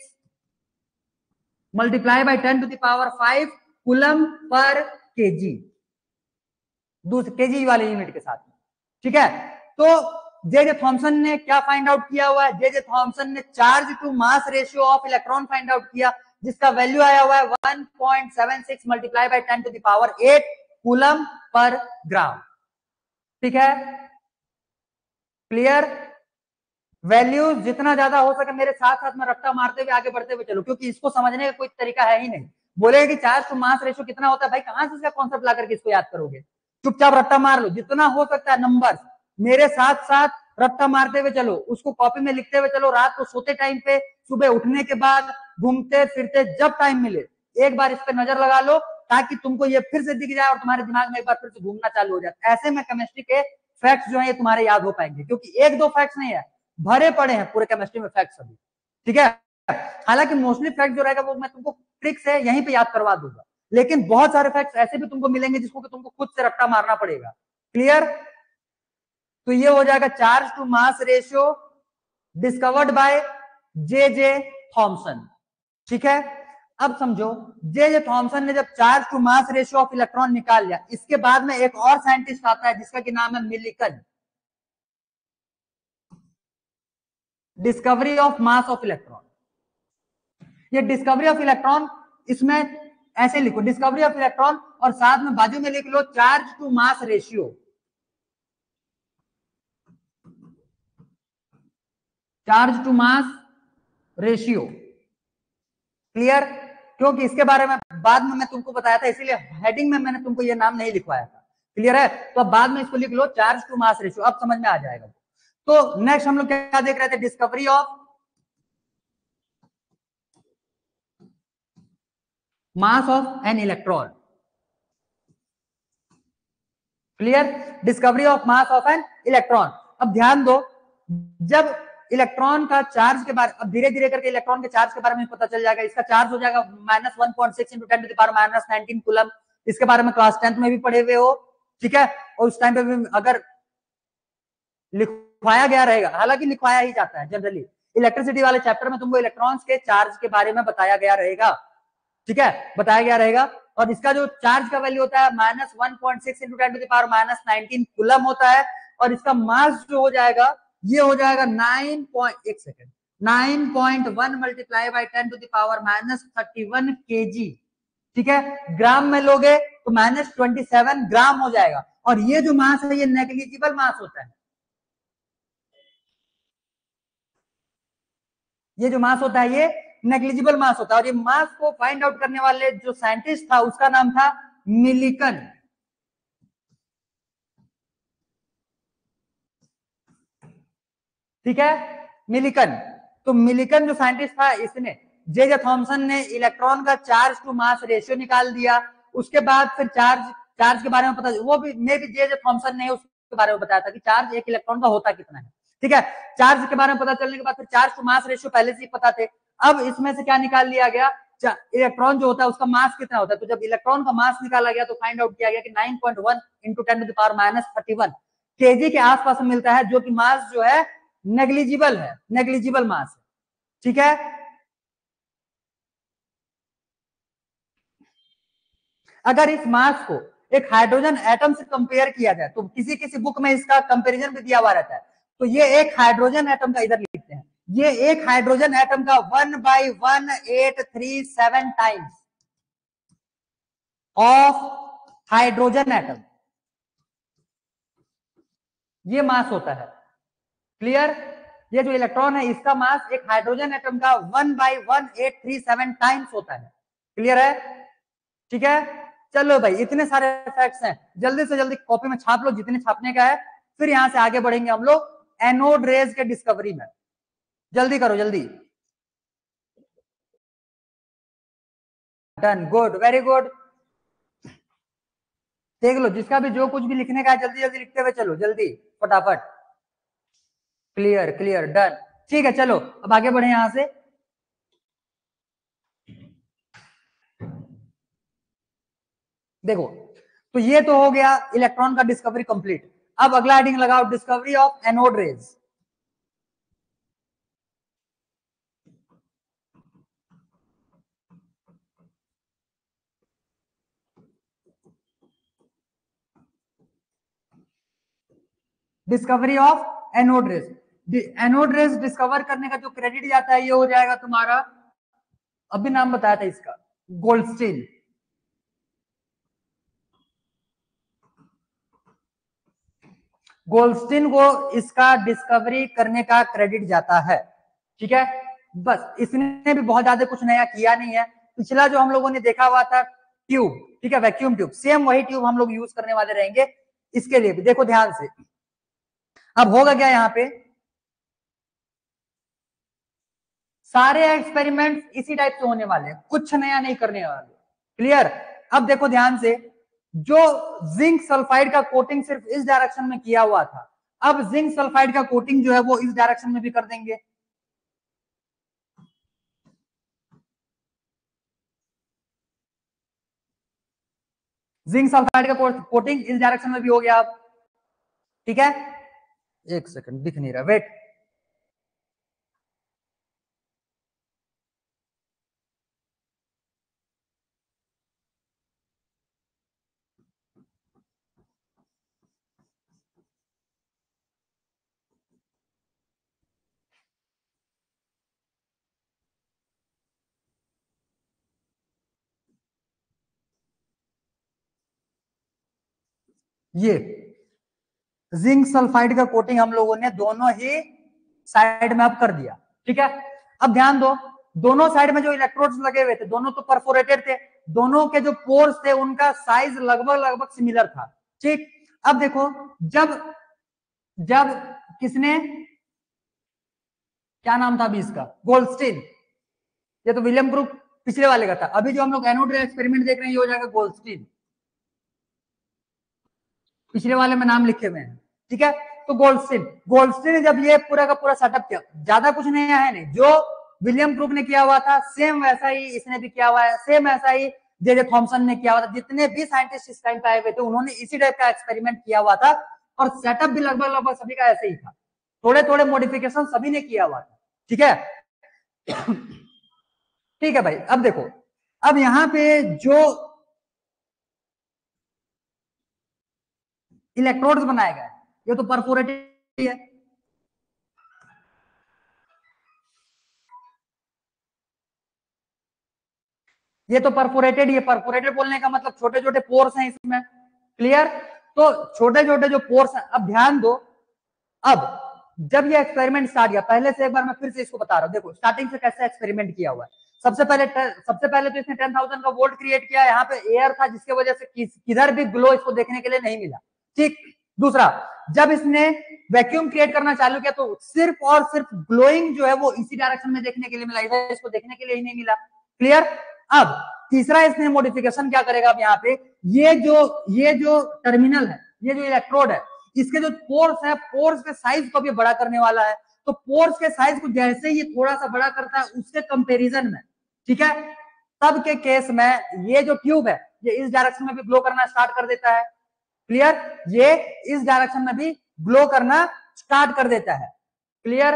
multiply by 10 to the power 5 coulomb per KG, दूसरे केजी वाले यूनिट के साथ में। ठीक है? तो जे थॉमसन ने क्या फाइंड आउट किया हुआ है? जे थॉमसन ने charge to mass ratio of electron find out किया, जिसका वैल्यू आया हुआ है 1.76 multiply by 10 to the power 8 coulomb per gram. ठीक है? क्लियर? वैल्यू जितना ज्यादा हो सके मेरे साथ साथ में रट्टा मारते हुए आगे बढ़ते हुए चलो, क्योंकि इसको समझने का कोई तरीका है ही नहीं। बोलेगा कि चार्ज टू मास रेशियो कितना होता है, भाई कहां से इसका कॉन्सेप्ट ला करके इसको याद करोगे? चुपचाप रट्टा मार लो, जितना हो सकता है नंबर मेरे साथ साथ रट्टा मारते हुए चलो, उसको कॉपी में लिखते हुए चलो, रात को सोते टाइम पे, सुबह उठने के बाद, घूमते फिरते जब टाइम मिले एक बार इस पे नजर लगा लो, ताकि तुमको ये फिर से दिख जाए और तुम्हारे दिमाग में एक बार फिर से घूमना चालू हो जाए। ऐसे में केमिस्ट्री के फैक्ट्स जो है ये तुम्हारे याद हो पाएंगे, क्योंकि एक दो फैक्ट्स नहीं है, भरे पड़े हैं पूरे केमिस्ट्री में फैक्ट्स सभी। ठीक है? हालांकि मोस्टली फैक्ट जो रहेगा वो मैं तुमको ट्रिक से यहीं पे याद करवा दूंगा, लेकिन बहुत सारे फैक्ट्स ऐसे भी तुमको मिलेंगे जिसको तुमको खुद से रट्टा मारना पड़ेगा। क्लियर? तो ये हो जाएगा charge to mass ratio discovered by J Thomson. ठीक है? अब समझो, जे थॉमसन ने जब charge to mass ratio of electron निकाल लिया, इसके बाद में एक और साइंटिस्ट आता है जिसका कि नाम है Millikan, discovery of mass of electron. ये डिस्कवरी ऑफ इलेक्ट्रॉन, इसमें ऐसे लिखो डिस्कवरी ऑफ इलेक्ट्रॉन, और साथ में बाजू में लिख लो charge to mass ratio. Charge to mass ratio. Clear? क्योंकि इसके बारे में बाद में मैं तुमको बताया था, इसीलिए हेडिंग में मैंने तुमको ये नाम नहीं लिखवाया था। क्लियर है? तो अब बाद में इसको लिख लो चार्ज टू मास रेशियो, अब समझ में आ जाएगा। तो नेक्स्ट हम लोग क्या देख रहे थे? Discovery of mass of an electron. Clear? Discovery of mass of an electron. अब ध्यान दो, जब इलेक्ट्रॉन का चार्ज के बारे, अब धीरे धीरे करके इलेक्ट्रॉन के चार्ज के बारे में पता चल जाएगा। इसका चार्ज हो जाएगा -1.6 × 10 to the power -19 कूलम। इसके बारे में क्लास 10th में भी पढ़े हुए हो। ठीक है? और उस टाइम पे भी अगर लिखवाया गया रहेगा, हालांकि लिखवाया ही जाता है जनरली, इलेक्ट्रिसिटी वाले चैप्टर में तुमको इलेक्ट्रॉन्स के चार्ज के बारे में बताया गया रहेगा। ठीक है? बताया गया रहेगा। और इसका जो चार्ज का वैल्यू होता है -1.6 × 10 to the power -19 कूलम होता है, और इसका मास जो हो जाएगा ये हो जाएगा 9.1 multiply by 10 to the power -31 kg। ठीक है? ग्राम में लोगे तो -27 ग्राम हो जाएगा, और ये जो मास है ये नेग्लिजिबल मास होता है। ये जो मास होता है ये नेग्लिजिबल मास होता है, और ये मास को फाइंड आउट करने वाले जो साइंटिस्ट था उसका नाम था मिलिकन। ठीक है? मिलिकन। तो मिलिकन जो साइंटिस्ट था, इसने जे थॉमसन ने इलेक्ट्रॉन का चार्ज टू मास रेशियो निकाल दिया। उसके बाद फिर चार्ज के बारे में पता, वो भी मे भी जे थॉमसन ने उसके बारे में बताया था कि चार्ज एक इलेक्ट्रॉन का होता कितना है। ठीक है? चार्ज के बारे में पता चलने के बाद फिर चार्ज टू मास रेशियो पहले से ही पता थे। अब इसमें से क्या निकाल लिया गया? इलेक्ट्रॉन जो होता है उसका मास कितना होता है। तो जब इलेक्ट्रॉन का मास निकाला गया तो फाइंड आउट किया गया कि 9.1 × 10 to the power -31 केजी के आसपास मिलता है, जो कि मास जो है नेग्लिजिबल है, नेग्लिजिबल मास है। ठीक है? अगर इस मास को एक हाइड्रोजन एटम से कंपेयर किया जाए तो किसी किसी बुक में इसका कंपैरिजन भी दिया हुआ रहता है। तो ये एक हाइड्रोजन एटम का, इधर लिखते हैं, ये एक हाइड्रोजन एटम का 1/1837 टाइम्स ऑफ हाइड्रोजन एटम ये मास होता है। क्लियर? ये जो इलेक्ट्रॉन है इसका मास एक हाइड्रोजन एटम का 1/1837 टाइम्स होता है। क्लियर है? ठीक है, चलो भाई इतने सारे फैक्ट्स हैं, जल्दी से जल्दी कॉपी में छाप लो जितने छापने का है, फिर यहां से आगे बढ़ेंगे हम लोग एनोड रेज के डिस्कवरी में। जल्दी करो जल्दी। Done, good, very good. देख लो जिसका भी जो कुछ भी लिखने का है जल्दी जल्दी लिखते हुए चलो, जल्दी फटाफट। Clear clear, done. ठीक है, चलो अब आगे बढ़े यहां से। देखो, तो ये तो हो गया इलेक्ट्रॉन का डिस्कवरी कंप्लीट। अब अगला हेडिंग लगाओ, discovery of anode rays. Discovery of anode rays. Anode rays discover करने का जो क्रेडिट जाता है ये हो जाएगा तुम्हारा, अभी नाम बताया था इसका, गोल्डस्टीन। गोल्डस्टीन को इसका डिस्कवरी करने का क्रेडिट जाता है। ठीक है, बस इसने भी बहुत ज्यादा कुछ नया किया नहीं है। पिछला जो हम लोगों ने देखा हुआ था ट्यूब, ठीक है, वैक्यूम ट्यूब, सेम वही ट्यूब हम लोग यूज करने वाले रहेंगे इसके लिए भी। देखो ध्यान से, अब होगा क्या यहाँ पे, सारे एक्सपेरिमेंट इसी टाइप से होने वाले हैं, कुछ नया नहीं करने वाले। क्लियर? अब देखो ध्यान से, जो जिंक सल्फाइड का कोटिंग सिर्फ इस डायरेक्शन में किया हुआ था, अब जिंक सल्फाइड का कोटिंग जो है वो इस डायरेक्शन में भी कर देंगे। जिंक सल्फाइड का कोटिंग इस डायरेक्शन में भी हो गया अब। ठीक है, एक सेकंड दिख नहीं रहा, वेट। ये जिंक सल्फाइड का कोटिंग हम लोगों ने दोनों ही साइड में अब कर दिया। ठीक है, अब ध्यान दो, दोनों साइड में जो इलेक्ट्रोड्स लगे हुए थे दोनों तो परफोरेटेड थे, दोनों के जो पोर्स थे उनका साइज लगभग लगभग सिमिलर था। ठीक, अब देखो, जब जब किसने, क्या नाम था अभी इसका, गोल्डस्टीन, ये तो विलियम ब्रूक पिछले वाले का था, अभी जो हम लोग एनोड रे एक्सपेरिमेंट देख रहे हैं ये हो जाएगा गोल्डस्टीन, पिछले वाले में नाम लिखे हुए हैं। ठीक है, तो गोल्डस्टीन, गोल्डस्टीन ने जब ये पूरा का पूरा सेटअप किया, ज्यादा कुछ नहीं है नहीं, जो विलियम ब्रूक ने किया हुआ था सेम वैसा ही इसने भी किया हुआ है, सेम ऐसा ही जे जे थॉमसन ने किया हुआ था, जितने भी साइंटिस्ट इस टाइम पे आए हुए थे उन्होंने इसी टाइप का एक्सपेरिमेंट किया हुआ था, और सेटअप भी लगभग लगभग सभी का ऐसे ही था, थोड़े थोड़े मॉडिफिकेशन सभी ने किया हुआ था। ठीक है, ठीक है भाई, अब देखो, अब यहां पे जो इलेक्ट्रोड्स बनाए गए ये तो परफोरेटेड है, ये तो परफोरेटेड, ये परफोरेटेड बोलने का मतलब छोटे छोटे पोर्स हैं इसमें। क्लियर? तो छोटे छोटे जो पोर्स हैं, अब ध्यान दो, अब जब ये एक्सपेरिमेंट स्टार्ट किया, पहले से एक बार मैं फिर से इसको बता रहा हूं, देखो स्टार्टिंग से कैसे एक्सपेरिमेंट किया हुआ है। सबसे पहले तो इसने 10,000 का वोल्ट क्रिएट किया, यहाँ पे एयर था जिसकी वजह से किधर भी ग्लो इसको देखने के लिए नहीं मिला। ठीक, दूसरा, जब इसने वैक्यूम क्रिएट करना चालू किया तो सिर्फ और सिर्फ ग्लोइंग जो है वो इसी डायरेक्शन में देखने के लिए मिला, इधर इसको देखने के लिए ही नहीं मिला। क्लियर? अब तीसरा इसने मॉडिफिकेशन क्या करेगा, अब यहाँ पे ये जो टर्मिनल है, ये जो इलेक्ट्रोड है, इसके जो पोर्स है, पोर्स के साइज को भी बड़ा करने वाला है। तो पोर्स के साइज को जैसे ही थोड़ा सा बड़ा करता है उसके कंपैरिजन में, ठीक है, तब के केस में ये जो ट्यूब है ये इस डायरेक्शन में भी ग्लो करना स्टार्ट कर देता है। क्लियर? ये इस डायरेक्शन में भी ग्लो करना स्टार्ट कर देता है। क्लियर?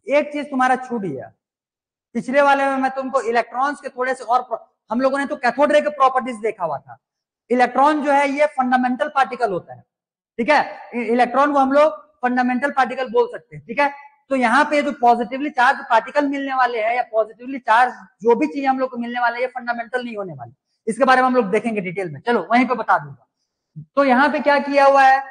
एक चीज तुम्हारा छूट गया, पिछले वाले में मैं तुमको इलेक्ट्रॉन्स के थोड़े से और, हम लोगों ने तो कैथोड रे के प्रॉपर्टीज देखा हुआ था, इलेक्ट्रॉन जो है ये फंडामेंटल पार्टिकल होता है, ठीक है, इलेक्ट्रॉन को हम लोग फंडामेंटल पार्टिकल बोल सकते हैं, ठीक है। तो यहाँ पे जो पॉजिटिवली चार्ज पार्टिकल मिलने वाले हैं या पॉजिटिवली चार्ज जो भी चीज हम लोग को मिलने वाले हैं, ये फंडामेंटल नहीं होने वाले, इसके बारे में हम लोग देखेंगे डिटेल में, चलो वहीं पे बता दूंगा। तो यहाँ पे क्या किया हुआ है,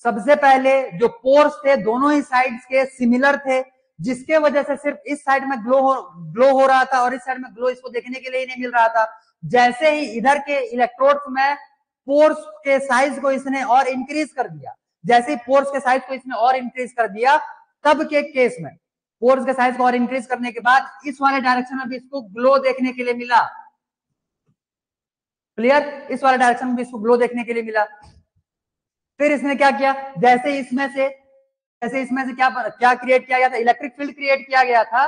सबसे पहले जो पोर्स थे दोनों ही साइड्स के सिमिलर थे, जिसके वजह से सिर्फ इस साइड में ग्लो हो रहा था और इस साइड में ग्लो इसको देखने के लिए ही नहीं मिल रहा था। जैसे ही इधर के इलेक्ट्रोड्स में पोर्स के साइज को इसने और इंक्रीज कर दिया, जैसे ही पोर्स के साइज को इसने और इंक्रीज कर दिया, तब के केस में पोर्स के साइज को और इंक्रीज करने के बाद इस वाले डायरेक्शन में भी इसको ग्लो देखने के लिए मिला। क्लियर, इस वाले डायरेक्शन में भी इसको ग्लो देखने के लिए मिला। फिर इसने क्या किया, जैसे इसमें से क्या क्रिएट किया गया था, इलेक्ट्रिक फील्ड क्रिएट किया गया था,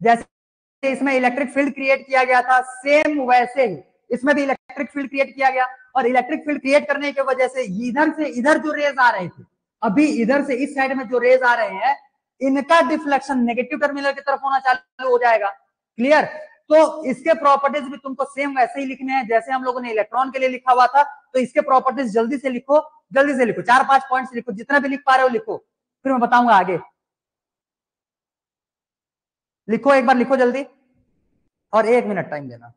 जैसे इसमें इलेक्ट्रिक फील्ड क्रिएट किया गया था, सेम वैसे ही इसमें भी इलेक्ट्रिक फील्ड क्रिएट किया गया। और इलेक्ट्रिक फील्ड क्रिएट करने की वजह से इधर से इधर जो रेज आ रहे थे, अभी इधर से इस साइड में जो रेज आ रहे हैं, इनका डिफ्लेक्शन नेगेटिव टर्मिनल की तरफ होना चालू हो जाएगा। क्लियर, तो इसके प्रॉपर्टीज भी तुमको सेम वैसे ही लिखने हैं जैसे हम लोगों ने इलेक्ट्रॉन के लिए लिखा हुआ था। तो इसके प्रॉपर्टीज जल्दी से लिखो, 4-5 पॉइंट्स लिखो, जितना भी लिख पा रहे हो लिखो, फिर मैं बताऊंगा आगे। लिखो, एक बार लिखो जल्दी, और 1 मिनट टाइम देना।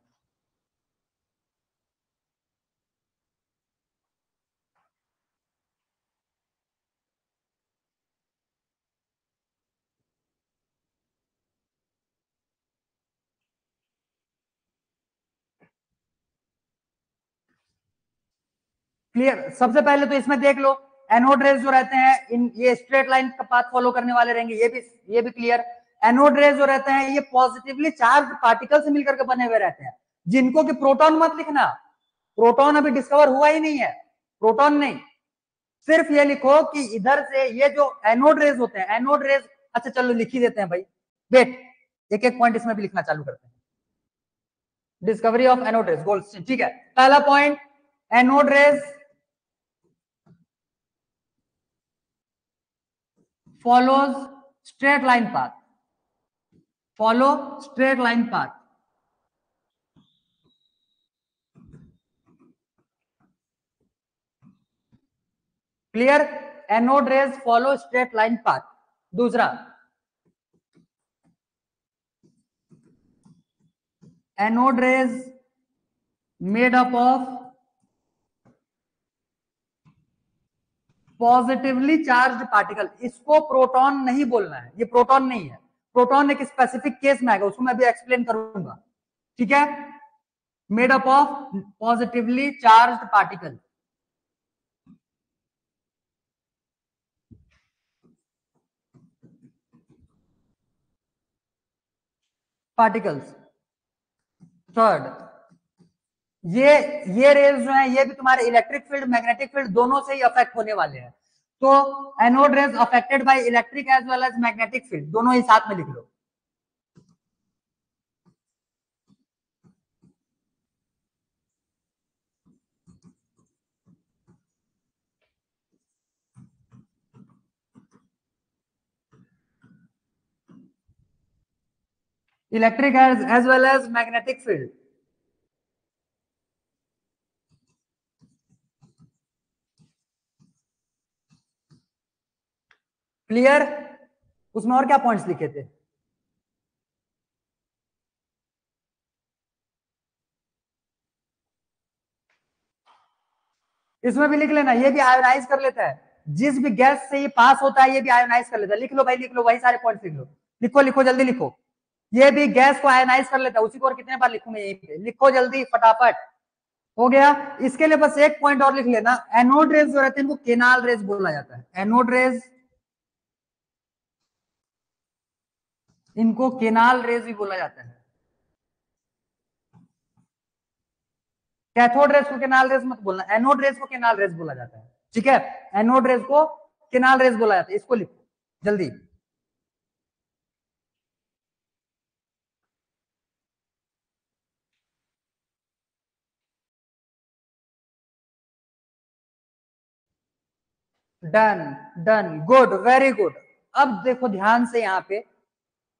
क्लियर, सबसे पहले तो इसमें देख लो, एनोड रेज जो रहते हैं इन ये स्ट्रेट लाइन का पाथ फॉलो करने वाले रहेंगे, ये भी क्लियर। एनोड रेज जो रहते हैं ये पॉजिटिवली चार्ज पार्टिकल से मिलकर के बने हुए रहते हैं, जिनको कि प्रोटॉन मत लिखना, प्रोटॉन अभी डिस्कवर हुआ ही नहीं है, प्रोटॉन नहीं, सिर्फ ये लिखो कि इधर से ये जो एनोड रेज होते हैं, एनोड रेज, अच्छा चलो लिख ही देते हैं भाई, वेट, एक एक पॉइंट इसमें भी लिखना चालू करते हैं। Discovery of anode rays, Goldstein, ठीक है। पहला point, anode rays follows straight line path, follow straight line path, clear, anode rays follow straight line path। दूसरा, anode rays made up of positively charge particle, इसको proton नहीं बोलना है, ये proton नहीं है, प्रोटॉन एक स्पेसिफिक केस में आएगा, उसको मैं अभी एक्सप्लेन करूंगा, ठीक है। Made up of positively charge particle, particles. Third, ये रेज जो है ये भी तुम्हारे इलेक्ट्रिक फील्ड मैग्नेटिक फील्ड दोनों से ही अफेक्ट होने वाले हैं। तो anode rays affected by electric as well as magnetic field, दोनों ही साथ में लिख लो। Electric as well as magnetic field, clear. उसमें और क्या पॉइंट्स लिखे थे, इसमें भी लिख लेना, ये भी आयोनाइज कर लेता है, जिस भी गैस से ये पास होता है ये भी आयोनाइज कर लेता है, लिख लो भाई, लिख लो, वही सारे पॉइंट्स लिख लो, लिखो लिखो जल्दी लिखो, ये भी गैस को आयोनाइज कर लेता है, उसी को और कितने बार लिखूंगा, यहीं पे लिखो जल्दी फटाफट, हो गया। इसके लिए बस एक पॉइंट और लिख लेना, एनोड रेज जो रहते हैं इनको केनाल रेज बोला जाता है, एनोड रेज, इनको केनाल रेज भी बोला जाता है। कैथोड रेज को केनाल रेज मत बोलना, एनोड रेज को केनाल रेज बोला जाता है, ठीक है। एनोड रेज को केनाल रेज बोला जाता है, इसको लिखो जल्दी। Done, done, good, very good. अब देखो ध्यान से यहाँ पे,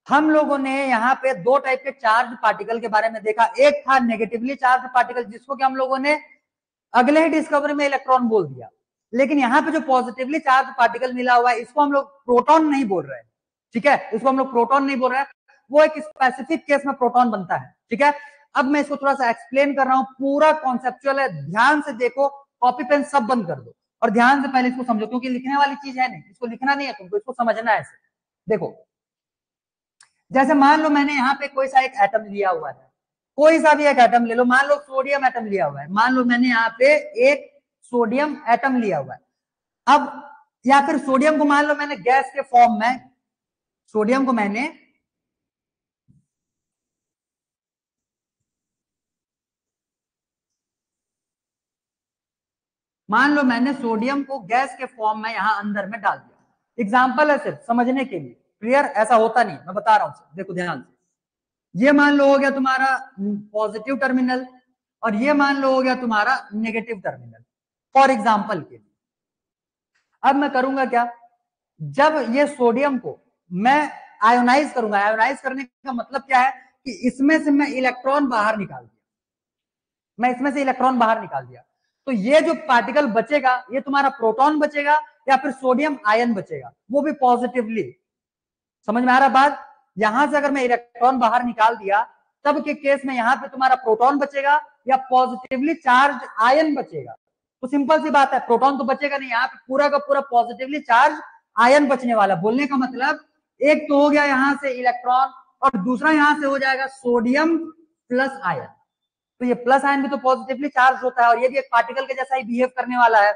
हम लोगों ने यहाँ पे दो टाइप के चार्ज पार्टिकल के बारे में देखा। एक था नेगेटिवली चार्ज पार्टिकल, जिसको कि हम लोगों ने अगले ही डिस्कवरी में इलेक्ट्रॉन बोल दिया। लेकिन यहाँ पे जो पॉजिटिवली चार्ज पार्टिकल मिला हुआ है, इसको हम लोग प्रोटॉन नहीं बोल रहे हैं, ठीक है, इसको हम लोग प्रोटॉन नहीं बोल रहे हैं, वो एक स्पेसिफिक केस में प्रोटॉन बनता है, ठीक है। अब मैं इसको थोड़ा सा एक्सप्लेन कर रहा हूं, पूरा कॉन्सेप्चुअल है, ध्यान से देखो, कॉपी पेन सब बंद कर दो और ध्यान से पहले इसको समझो, क्योंकि लिखने वाली चीज है नहीं, इसको लिखना नहीं है तुमको, इसको समझना है। देखो, जैसे मान लो मैंने यहाँ पे कोई सा एक एटम लिया हुआ है, कोई सा भी एक एटम ले लो, मान लो सोडियम एटम लिया हुआ है, मान लो मैंने यहाँ पे एक सोडियम एटम लिया हुआ है। अब या फिर सोडियम को मान लो मैंने गैस के फॉर्म में, सोडियम को मैंने मान लो मैंने सोडियम को गैस के फॉर्म में यहां अंदर में डाल दिया। एग्जांपल है सिर्फ समझने के लिए, क्लियर, ऐसा होता नहीं, मैं बता रहा हूं, देखो ध्यान से। ये मान लो हो गया तुम्हारा पॉजिटिव टर्मिनल और ये मान लो हो गया तुम्हारा नेगेटिव टर्मिनल, फॉर एग्जाम्पल के लिए। अब मैं करूंगा क्या, जब ये सोडियम को मैं आयोनाइज करूंगा, आयोनाइज करने का मतलब क्या है कि इसमें से मैं इलेक्ट्रॉन बाहर निकाल दिया, मैं इसमें से इलेक्ट्रॉन बाहर निकाल दिया, तो ये जो पार्टिकल बचेगा ये तुम्हारा प्रोटॉन बचेगा या फिर सोडियम आयन बचेगा, वो भी पॉजिटिवली। समझ में आ रहा बात? यहां से अगर मैं इलेक्ट्रॉन बाहर निकाल दिया, तब के केस में यहां पे तुम्हारा प्रोटॉन बचेगा या पॉजिटिवली चार्ज आयन बचेगा। तो सिंपल सी बात है, प्रोटॉन तो बचेगा नहीं, यहाँ पे पूरा का पूरा पॉजिटिवली चार्ज आयन बचने वाला। बोलने का मतलब एक तो हो गया यहां से इलेक्ट्रॉन और दूसरा यहां से हो जाएगा सोडियम प्लस आयन। तो ये प्लस आयन भी तो पॉजिटिवली चार्ज होता है और ये भी एक पार्टिकल के जैसा ही बिहेव करने वाला है।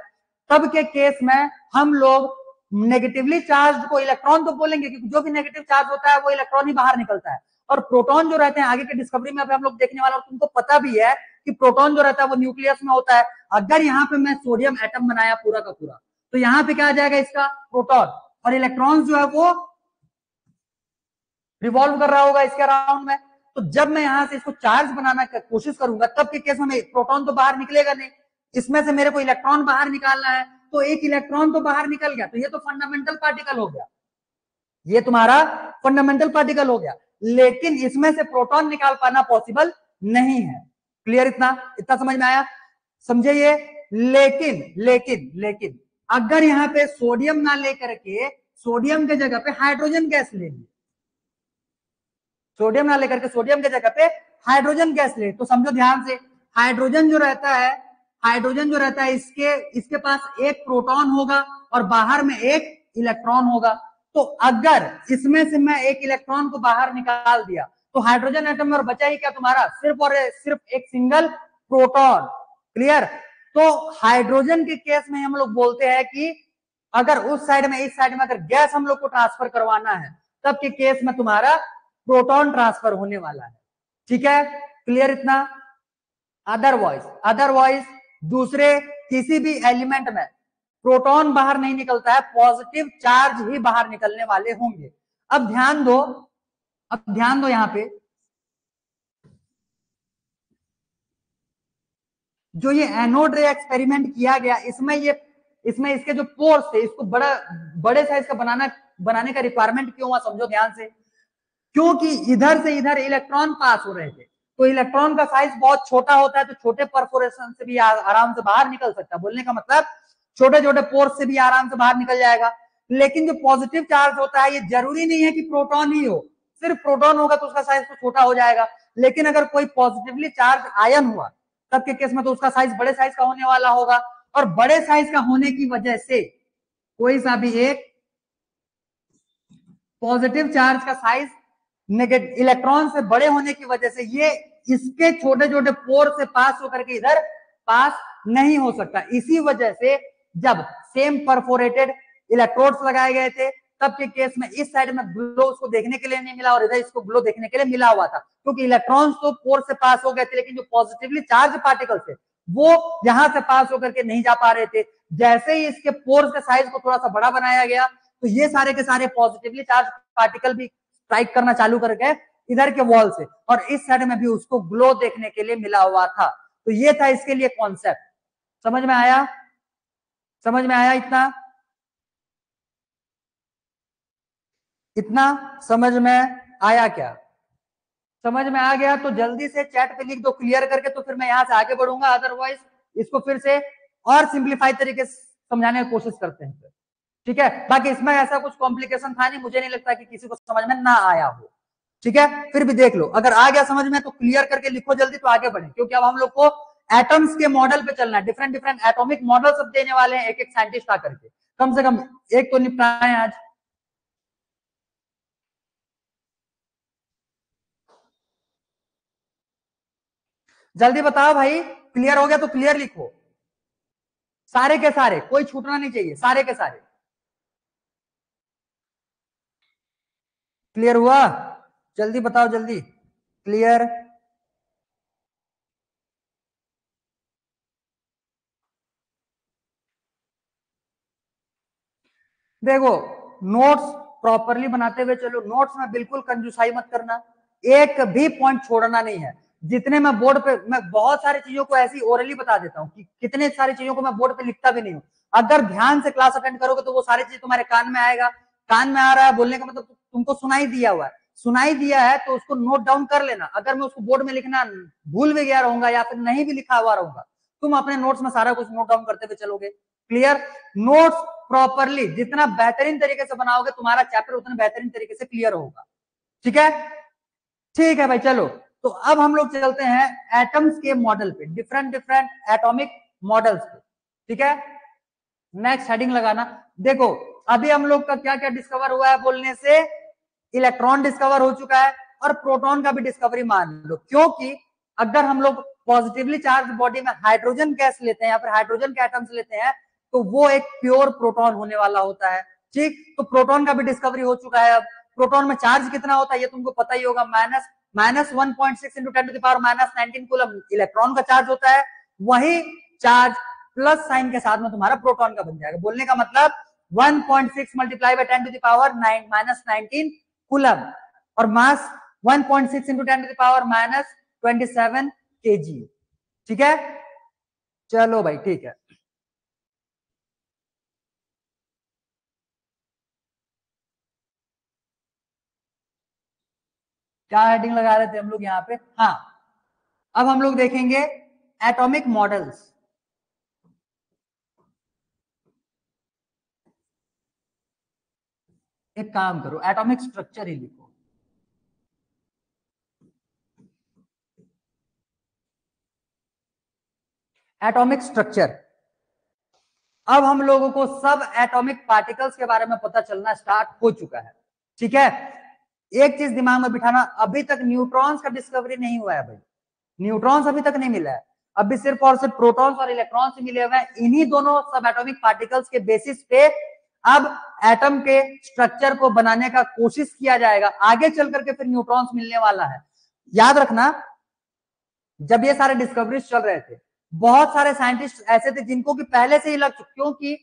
तब के केस में हम लोग नेगेटिवली चार्ज को इलेक्ट्रॉन तो बोलेंगे, क्योंकि जो भी नेगेटिव चार्ज होता है वो इलेक्ट्रॉन ही बाहर निकलता है। और प्रोटॉन जो रहते हैं आगे के डिस्कवरी में हम लोग देखने वाले, और तुमको पता भी है कि प्रोटॉन जो रहता है वो न्यूक्लियस में होता है। अगर यहाँ पे मैं सोडियम एटम बनाया पूरा का पूरा, तो यहाँ पे क्या आ जाएगा इसका प्रोटॉन, और इलेक्ट्रॉन जो है वो रिवॉल्व कर रहा होगा इसके अराउंड में। तो जब मैं यहां से इसको चार्ज बनाना की कोशिश करूंगा, तब के केस में प्रोटॉन तो बाहर निकलेगा नहीं, इसमें से मेरे को इलेक्ट्रॉन बाहर निकालना है, तो एक इलेक्ट्रॉन तो बाहर निकल गया, तो ये तो फंडामेंटल पार्टिकल हो गया, ये तुम्हारा फंडामेंटल पार्टिकल हो गया। लेकिन इसमें से प्रोटॉन निकाल पाना पॉसिबल नहीं है। क्लियर? इतना इतना समझ में आया? समझे ये? लेकिन लेकिन लेकिन अगर यहाँ पे सोडियम ना लेकर के सोडियम के जगह पे हाइड्रोजन गैस ले ली, सोडियम ना लेकर के सोडियम के जगह पे हाइड्रोजन गैस ले, तो समझो ध्यान से, हाइड्रोजन जो रहता है, हाइड्रोजन जो रहता है इसके पास एक प्रोटॉन होगा और बाहर में एक इलेक्ट्रॉन होगा। तो अगर इसमें से मैं एक इलेक्ट्रॉन को बाहर निकाल दिया, तो हाइड्रोजन एटम में और बचा ही क्या तुम्हारा, सिर्फ और सिर्फ एक सिंगल प्रोटॉन। क्लियर? तो हाइड्रोजन के केस में हम लोग बोलते हैं कि अगर उस साइड में इस साइड में अगर गैस हम लोग को ट्रांसफर करवाना है, तब के केस में तुम्हारा प्रोटॉन ट्रांसफर होने वाला है। ठीक है? क्लियर इतना? अदरवाइज दूसरे किसी भी एलिमेंट में प्रोटॉन बाहर नहीं निकलता है, पॉजिटिव चार्ज ही बाहर निकलने वाले होंगे। अब ध्यान दो, अब ध्यान दो, यहां पे जो ये एनोड रे एक्सपेरिमेंट किया गया, इसमें इसके जो पोर्स थे, इसको बड़े साइज का बनाने का रिक्वायरमेंट क्यों हुआ, समझो ध्यान से। क्योंकि इधर से इधर इलेक्ट्रॉन पास हो रहे थे, तो इलेक्ट्रॉन का साइज बहुत छोटा होता है, तो छोटे परफोरेशन से भी आराम से बाहर निकल सकता है। बोलने का मतलब छोटे छोटे पोर्स से भी आराम से बाहर निकल जाएगा। लेकिन जो पॉजिटिव चार्ज होता है, ये जरूरी नहीं है कि प्रोटॉन ही हो, सिर्फ प्रोटॉन होगा तो उसका साइज तो छोटा हो जाएगा। लेकिन अगर कोई पॉजिटिवली चार्ज आयन हुआ, तब के केस में तो उसका साइज बड़े साइज का होने वाला होगा। और बड़े साइज का होने की वजह से कोई सा भी एक पॉजिटिव चार्ज का साइज नेगेटिव इलेक्ट्रॉन से बड़े होने की वजह से ये इसके छोटे छोटे पोर से पास होकर के इधर पास नहीं हो सकता। इसी वजह से जब सेम परफोरेटेड इलेक्ट्रोड्स लगाए गए थे, तब के केस में इस साइड में ग्लो उसको देखने के लिए नहीं मिला और इधर इसको ग्लो देखने के लिए मिला हुआ था, क्योंकि इलेक्ट्रॉन्स तो पोर से पास हो गए थे, लेकिन जो पॉजिटिवली चार्ज पार्टिकल थे वो यहां से पास होकर के नहीं जा पा रहे थे। जैसे ही इसके पोर्स के साइज को थोड़ा सा बड़ा बनाया गया, तो ये सारे के सारे पॉजिटिवली चार्ज पार्टिकल भी स्ट्राइक करना चालू कर गए इधर के वॉल से, और इस साइड में भी उसको ग्लो देखने के लिए मिला हुआ था। तो ये था इसके लिए कॉन्सेप्ट। समझ में आया? समझ में आया? इतना इतना समझ में आया क्या? समझ में आ गया? तो जल्दी से चैट पे लिख दो क्लियर करके, तो फिर मैं यहाँ से आगे बढ़ूंगा, अदरवाइज इसको फिर से और सिंप्लीफाई तरीके से समझाने की कोशिश करते हैं। ठीक है, बाकी इसमें ऐसा कुछ कॉम्प्लिकेशन था नहीं, मुझे नहीं लगता कि किसी को समझ में ना आया हो। ठीक है, फिर भी देख लो, अगर आ गया समझ में तो क्लियर करके लिखो जल्दी, तो आगे बढ़े, क्योंकि अब हम लोग को एटम्स के मॉडल पे चलना है। डिफरेंट डिफरेंट एटॉमिक मॉडल सब देने वाले हैं एक एक साइंटिस्ट आकर के, कम से कम एक तो निपटाएं आज। जल्दी बताओ भाई, क्लियर हो गया तो क्लियर लिखो, सारे के सारे, कोई छूटना नहीं चाहिए, सारे के सारे। क्लियर हुआ? जल्दी बताओ जल्दी, क्लियर? देखो, नोट्स प्रॉपरली बनाते हुए चलो, नोट्स में बिल्कुल कंजूसाई मत करना, एक भी पॉइंट छोड़ना नहीं है। जितने मैं बोर्ड पे, मैं बहुत सारी चीजों को ऐसी ओरली बता देता हूँ कि कितने सारी चीजों को मैं बोर्ड पे लिखता भी नहीं हूँ। अगर ध्यान से क्लास अटेंड करोगे तो वो सारी चीज तुम्हारे कान में आएगा। कान में आ रहा है बोलने का मतलब तुमको सुनाई दिया हुआ है, सुनाई दिया है तो उसको नोट डाउन कर लेना। अगर मैं उसको बोर्ड में लिखना भूल भी गया रहूंगा या फिर नहीं भी लिखा हुआ रहूंगा, तुम अपने नोट्स में सारा कुछ नोट डाउन करते हुए चलोगे। क्लियर? नोट्स प्रॉपरली जितना बेहतरीन तरीके से बनाओगे, तुम्हारा चैप्टर उतना बेहतरीन तरीके से क्लियर होगा। ठीक है? ठीक है भाई, चलो तो अब हम लोग चलते हैं एटम्स के मॉडल पे, डिफरेंट डिफरेंट एटॉमिक मॉडल्स पे। ठीक है, नेक्स्ट हेडिंग लगाना। देखो, अभी हम लोग का क्या क्या डिस्कवर हुआ है बोलने से, इलेक्ट्रॉन डिस्कवर हो चुका है और प्रोटॉन का भी डिस्कवरी मान लो, क्योंकि अगर हम लोग पॉजिटिवली चार्ज बॉडी में हाइड्रोजन गैस लेते हैं या फिर हाइड्रोजन के एटम्स लेते हैं, तो वो एक प्योर प्रोटॉन होने वाला होता है। ठीक, तो प्रोटॉन का भी डिस्कवरी हो चुका है। अब प्रोटॉन में चार्ज कितना होता है ये तुमको पता ही होगा, माइनस 1.6 इंटू 10⁻⁻19 कूलम इलेक्ट्रॉन का चार्ज होता है। वही चार्ज प्लस साइन के साथ में तुम्हारा प्रोटॉन का बन जाएगा। बोलने का मतलब 1.6 मल्टीप्लाई बाय 10⁻⁻19 कूलम, और मास 1.6 इंटू 10⁻⁻27 kg। ठीक है, चलो भाई ठीक है। क्या हेडिंग लगा रहे थे हम लोग यहाँ पे? हाँ, अब हम लोग देखेंगे एटॉमिक मॉडल्स। एक काम करो, एटॉमिक स्ट्रक्चर ही लिखो। Atomic structure. अब हम लोगों को सब एटॉमिक पार्टिकल्स के बारे में पता चलना स्टार्ट हो चुका है। ठीक है, एक चीज दिमाग में बिठाना, अभी तक न्यूट्रॉन्स का डिस्कवरी नहीं हुआ है भाई, न्यूट्रॉन्स अभी तक नहीं मिला है। अभी सिर्फ और सिर्फ प्रोटॉन्स और इलेक्ट्रॉन्स ही मिले हुए हैं। इन्हीं दोनों सब एटॉमिक पार्टिकल्स के बेसिस पे अब एटम के स्ट्रक्चर को बनाने का कोशिश किया जाएगा। आगे चल करके फिर न्यूट्रॉन्स मिलने वाला है। याद रखना, जब ये सारे डिस्कवरीज चल रहे थे, बहुत सारे साइंटिस्ट ऐसे थे जिनको कि पहले से ही लग चुके, क्योंकि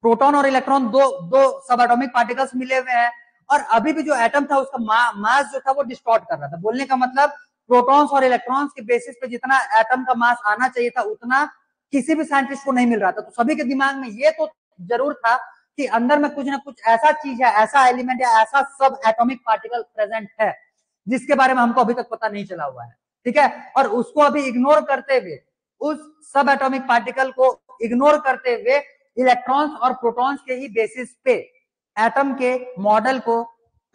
प्रोटॉन और इलेक्ट्रॉन दो दो सब एटॉमिक पार्टिकल्स मिले हुए हैं, और अभी भी जो एटम था उसका मास जो था वो डिस्टॉर्ट कर रहा था। बोलने का मतलब प्रोटॉन्स और इलेक्ट्रॉन्स के बेसिस पे जितना एटम का मास आना चाहिए था उतना किसी भी साइंटिस्ट को नहीं मिल रहा था। तो सभी के दिमाग में ये तो जरूर था कि अंदर में कुछ ना कुछ ऐसा चीज है, ऐसा एलिमेंट या ऐसा सब एटॉमिक पार्टिकल प्रेजेंट है जिसके बारे में हमको अभी तक पता नहीं चला हुआ है। ठीक है, और उसको अभी इग्नोर करते हुए, उस सब एटॉमिक पार्टिकल को इग्नोर करते हुए इलेक्ट्रॉन्स और प्रोटॉन्स के ही बेसिस पे एटम के मॉडल को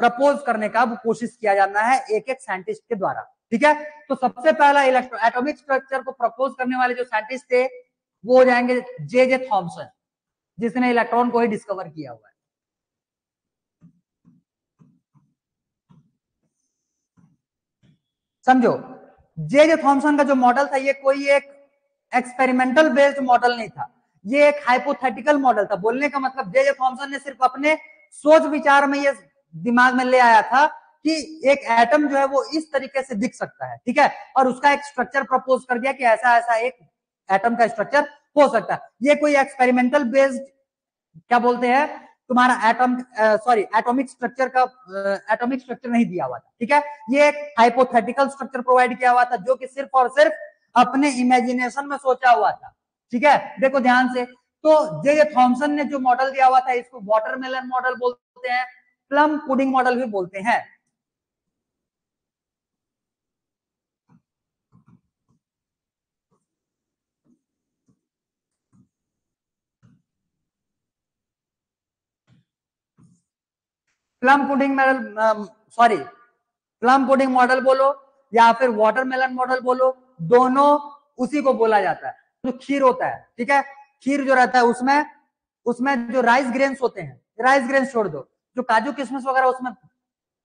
प्रपोज करने का कोशिश किया जाना है एक एक साइंटिस्ट के द्वारा। ठीक है, तो सबसे पहला एटॉमिक स्ट्रक्चर को प्रपोज करने वाले जो साइंटिस्ट थे वो हो जाएंगे जे जे थॉमसन, जिसने इलेक्ट्रॉन को ही डिस्कवर किया हुआ है। समझो, जे जे थॉमसन का जो मॉडल था ये कोई एक एक्सपेरिमेंटल बेस्ड मॉडल नहीं था, ये एक हाइपोथेटिकल मॉडल था। बोलने का मतलब जे जे थॉमसन ने सिर्फ अपने सोच विचार में ये दिमाग में ले आया था कि एक एटम जो है वो इस तरीके से दिख सकता है। ठीक है, और उसका एक स्ट्रक्चर प्रपोज कर दिया कि ऐसा ऐसा एक एटम का स्ट्रक्चर हो सकता है। ये कोई एक्सपेरिमेंटल बेस्ड क्या बोलते हैं तुम्हारा एटम, सॉरी एटॉमिक स्ट्रक्चर का एटॉमिक स्ट्रक्चर नहीं दिया हुआ था। ठीक है, ये एक हाइपोथेटिकल स्ट्रक्चर प्रोवाइड किया हुआ था जो कि सिर्फ और सिर्फ अपने इमेजिनेशन में सोचा हुआ था। ठीक है, देखो ध्यान से, तो जे जे थॉमसन ने जो मॉडल दिया हुआ था इसको वाटरमेलन मॉडल बोलते हैं, प्लम पुडिंग मॉडल भी बोलते हैं। Plum pudding model, sorry plum pudding model बोलो या फिर वाटरमेलन मॉडल बोलो, दोनों उसी को बोला जाता है। जो खीर होता है, ठीक है, खीर जो रहता है उसमें उसमें जो राइस ग्रेन्स होते हैं, राइस ग्रेन्स छोड़ दो, जो काजू किशमिश वगैरह उसमें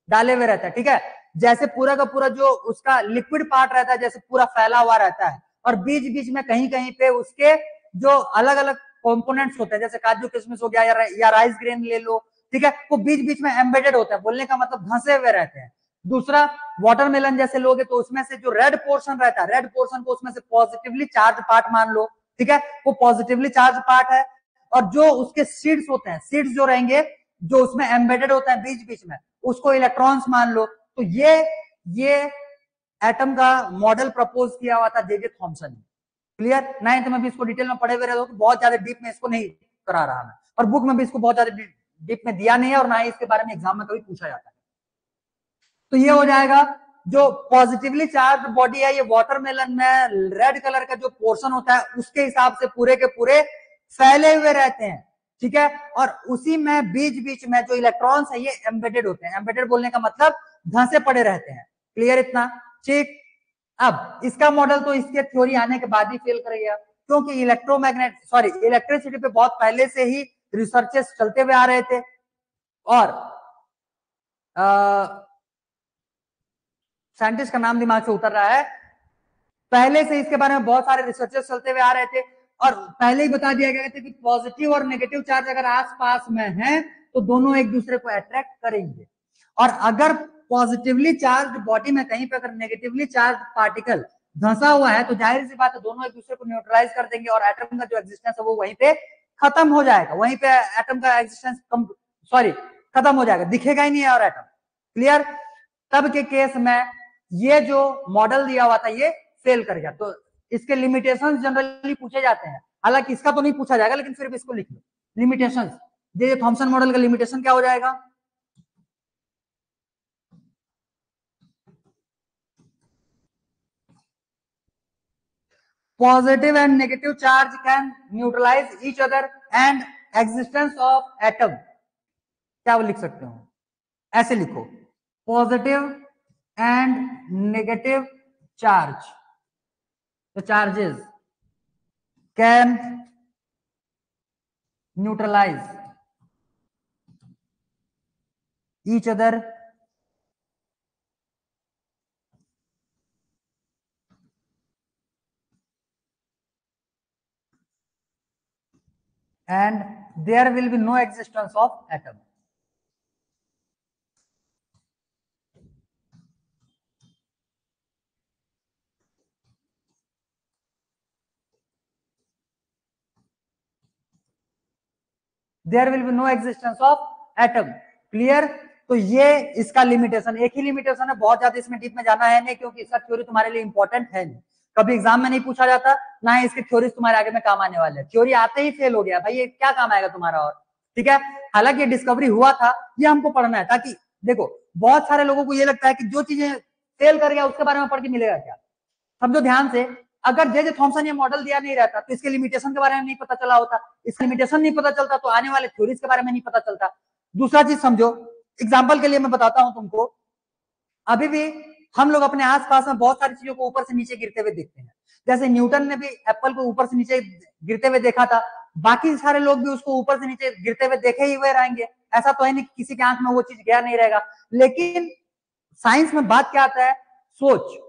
डाले हुए रहता है, ठीक है, जैसे पूरा का पूरा जो उसका लिक्विड पार्ट रहता है जैसे पूरा फैला हुआ रहता है, और बीच बीच में कहीं कहीं पे उसके जो अलग अलग कंपोनेंट्स होते हैं, जैसे काजू किशमिश हो गया या राइस ग्रेन ले लो, ठीक है, वो बीच बीच में एम्बेडेड होता है, बोलने का मतलब धंसे हुए रहते हैं। दूसरा वाटरमेलन जैसे लोगे तो उसमें से जो रेड पोर्शन रहता है, रेड पोर्शन को उसमें से पॉजिटिवली चार्ज पार्ट मान लो, ठीक है, वो पॉजिटिवली चार्ज पार्ट है, और जो उसके सीड्स होते हैं, सीड्स जो रहेंगे जो उसमें एम्बेडेड होता है बीच बीच में, उसको इलेक्ट्रॉन्स मान लो। तो ये एटम का मॉडल प्रपोज किया हुआ था जे थॉमसन ने। क्लियर? नाइन्थ में भी इसको डिटेल में पढ़े हुए रहे हो, बहुत ज्यादा डीप में इसको नहीं करा रहा मैं, और बुक में भी इसको बहुत ज्यादा डीप में दिया नहीं है, और ना ही इसके बारे में एग्जाम में कभी पूछा जाता है। तो ये हो जाएगा जो पॉजिटिवली चार्ज बॉडी है, ये वाटरमेलन में रेड कलर का जो पोर्शन होता है उसके हिसाब से पूरे के पूरे फैले हुए रहते हैं, ठीक है, और उसी में बीच बीच में जो इलेक्ट्रॉन्स है ये एम्बेडेड होते हैं। एम्बेडेड बोलने का मतलब धंसे पड़े रहते हैं। क्लियर इतना? ठीक। अब इसका मॉडल तो इसके थ्योरी आने के बाद ही फेल कर गया, क्योंकि इलेक्ट्रिसिटी पे बहुत पहले से ही रिसर्चेस चलते हुए आ रहे थे, और साइंटिस्ट का नाम दिमाग से उतर रहा है, पहले से इसके बारे में बहुत सारे रिसर्चेस चलते हुए आ रहे थे, और पहले ही बता दिया गया था कि पॉजिटिव और नेगेटिव चार्ज अगर आसपास में है तो दोनों एक दूसरे को अट्रैक्ट करेंगे, और अगर पॉजिटिवली चार्ज बॉडी में कहीं पे अगर नेगेटिवली चार्ज पार्टिकल धंसा हुआ है तो जाहिर सी बात है दोनों एक दूसरे को न्यूट्रलाइज कर देंगे, और एटम का जो एग्जिस्टेंस है वो वहीं पे खत्म हो जाएगा, वहीं पे एटम का एग्जिस्टेंस खत्म हो जाएगा, दिखेगा ही नहीं है और एटम। क्लियर? तब के केस में ये जो मॉडल दिया हुआ था ये फेल कर गया। तो इसके लिमिटेशंस जनरली पूछे जाते हैं, हालांकि इसका तो नहीं पूछा जाएगा, लेकिन फिर भी इसको लिख लो, लिमिटेशंस। जे थॉमसन मॉडल का लिमिटेशन क्या हो जाएगा? Positive and negative charge can neutralize each other and existence of atom. क्या वो लिख सकते हो? ऐसे लिखो, positive and negative charge, the charges can neutralize each other and there will be no existence of atom. There will be no existence of atom. Clear? तो ये इसका लिमिटेशन, एक ही लिमिटेशन है, बहुत ज्यादा इसमें डीप में जाना है नहीं, क्योंकि इसका थ्योरी तुम्हारे लिए इंपॉर्टेंट है नहीं, कभी एग्जाम में नहीं पूछा जाता, ना ही इसके थ्योरीज तुम्हारे आगे में काम आने वाले हैं। थ्योरी आते ही फेल हो गया भाई, ये क्या काम आएगा तुम्हारा? और ठीक है, हालांकि ये डिस्कवरी हुआ था, ये हमको पढ़ना है, ताकि देखो बहुत सारे लोगों को ये लगता है कि जो चीजें फेल कर गया उसके बारे में पढ़ के मिलेगा क्या। समझो ध्यान से, अगर जे थॉमसन ये मॉडल दिया नहीं रहता तो इसके लिमिटेशन के बारे में नहीं पता चला होता, इसका लिमिटेशन नहीं पता चलता तो आने वाले थ्योरीज के बारे में नहीं पता चलता। दूसरा चीज समझो, एग्जाम्पल के लिए मैं बताता हूं तुमको, अभी भी हम लोग अपने आसपास में बहुत सारी चीजों को ऊपर से नीचे गिरते हुए देखते हैं, जैसे न्यूटन ने भी एप्पल को ऊपर से नीचे गिरते हुए देखा था, बाकी सारे लोग भी उसको ऊपर से नीचे गिरते हुए देखे ही हुए रहेंगे, ऐसा तो है नहीं किसी के आंख में वो चीज गया नहीं रहेगा। लेकिन साइंस में बात क्या आता है? सोच,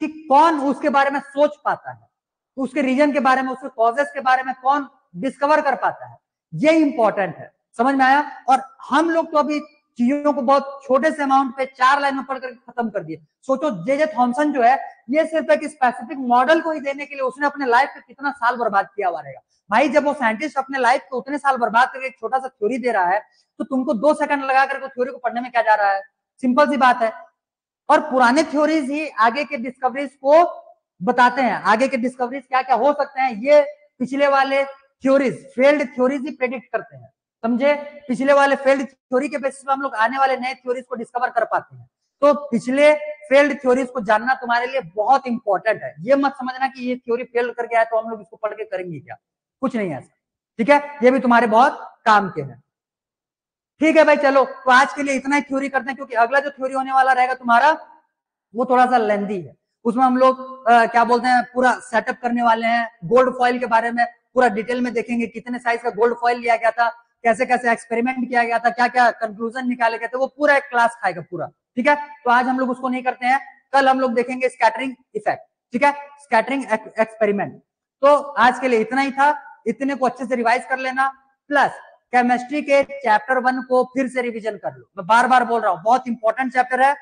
कि कौन उसके बारे में सोच पाता है, उसके रीजन के बारे में, उसके कॉजेस के बारे में कौन डिस्कवर कर पाता है, ये इंपॉर्टेंट है। समझ में आया? और हम लोग तो अभी चीजों को बहुत छोटे से अमाउंट पे 4 लाइन में पढ़कर खत्म कर दिए। सोचो जे थॉमसन जो है ये सिर्फ एक स्पेसिफिक मॉडल को ही देने के लिए उसने अपने लाइफ पे कितना साल बर्बाद किया हुआ रहेगा। भाई जब वो साइंटिस्ट अपने लाइफ को उतने साल बर्बाद करके एक छोटा सा थ्योरी दे रहा है तो तुमको 2 सेकंड लगा करके थ्योरी को पढ़ने में क्या जा रहा है? सिंपल सी बात है। और पुराने थ्योरीज ही आगे के डिस्कवरीज को बताते हैं, आगे के डिस्कवरीज क्या क्या हो सकते हैं ये पिछले वाले थ्योरीज, फेल्ड थ्योरीज ही प्रेडिक्ट करते हैं। समझे? पिछले वाले फेल्ड थ्योरी के बेसिस पे हम लोग आने वाले नए थ्योरीज को डिस्कवर कर पाते हैं। तो पिछले फेल्ड थ्योरीज को जानना तुम्हारे लिए बहुत इंपॉर्टेंट है। ये मत समझना कि ये थ्योरी फेल कर गया है तो हम लोग इसको पढ़ के करेंगे क्या, कुछ नहीं ऐसा। ठीक है, ये भी तुम्हारे बहुत काम के हैं। ठीक है भाई, चलो तो आज के लिए इतना ही थ्योरी करते हैं, क्योंकि अगला जो थ्योरी होने वाला रहेगा तुम्हारा वो थोड़ा सा लेंदी है। उसमें हम लोग क्या बोलते हैं, पूरा सेटअप करने वाले हैं, गोल्ड फॉइल के बारे में पूरा डिटेल में देखेंगे, कितने साइज का गोल्ड फॉइल लिया गया था, कैसे कैसे एक्सपेरिमेंट किया गया था, क्या क्या कंक्लूजन निकाले गए थे, वो पूरा एक क्लास खाएगा पूरा। ठीक है, तो आज हम लोग उसको नहीं करते हैं, कल हम लोग देखेंगे स्कैटरिंग इफेक्ट। ठीक है, स्कैटरिंग एक्सपेरिमेंट। तो आज के लिए इतना ही था, इतने को अच्छे से रिवाइज कर लेना, प्लस केमिस्ट्री के चैप्टर 1 को फिर से रिवीजन कर लो। मैं बार बार बोल रहा हूँ, बहुत इंपॉर्टेंट चैप्टर है,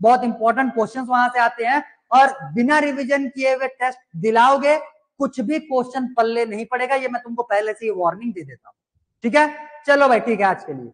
बहुत इंपॉर्टेंट क्वेश्चंस वहां से आते हैं, और बिना रिवीजन किए हुए टेस्ट दिलाओगे कुछ भी क्वेश्चन पल्ले नहीं पड़ेगा, ये मैं तुमको पहले से ही वार्निंग दे देता हूँ। ठीक है, चलो भाई, ठीक है आज के लिए।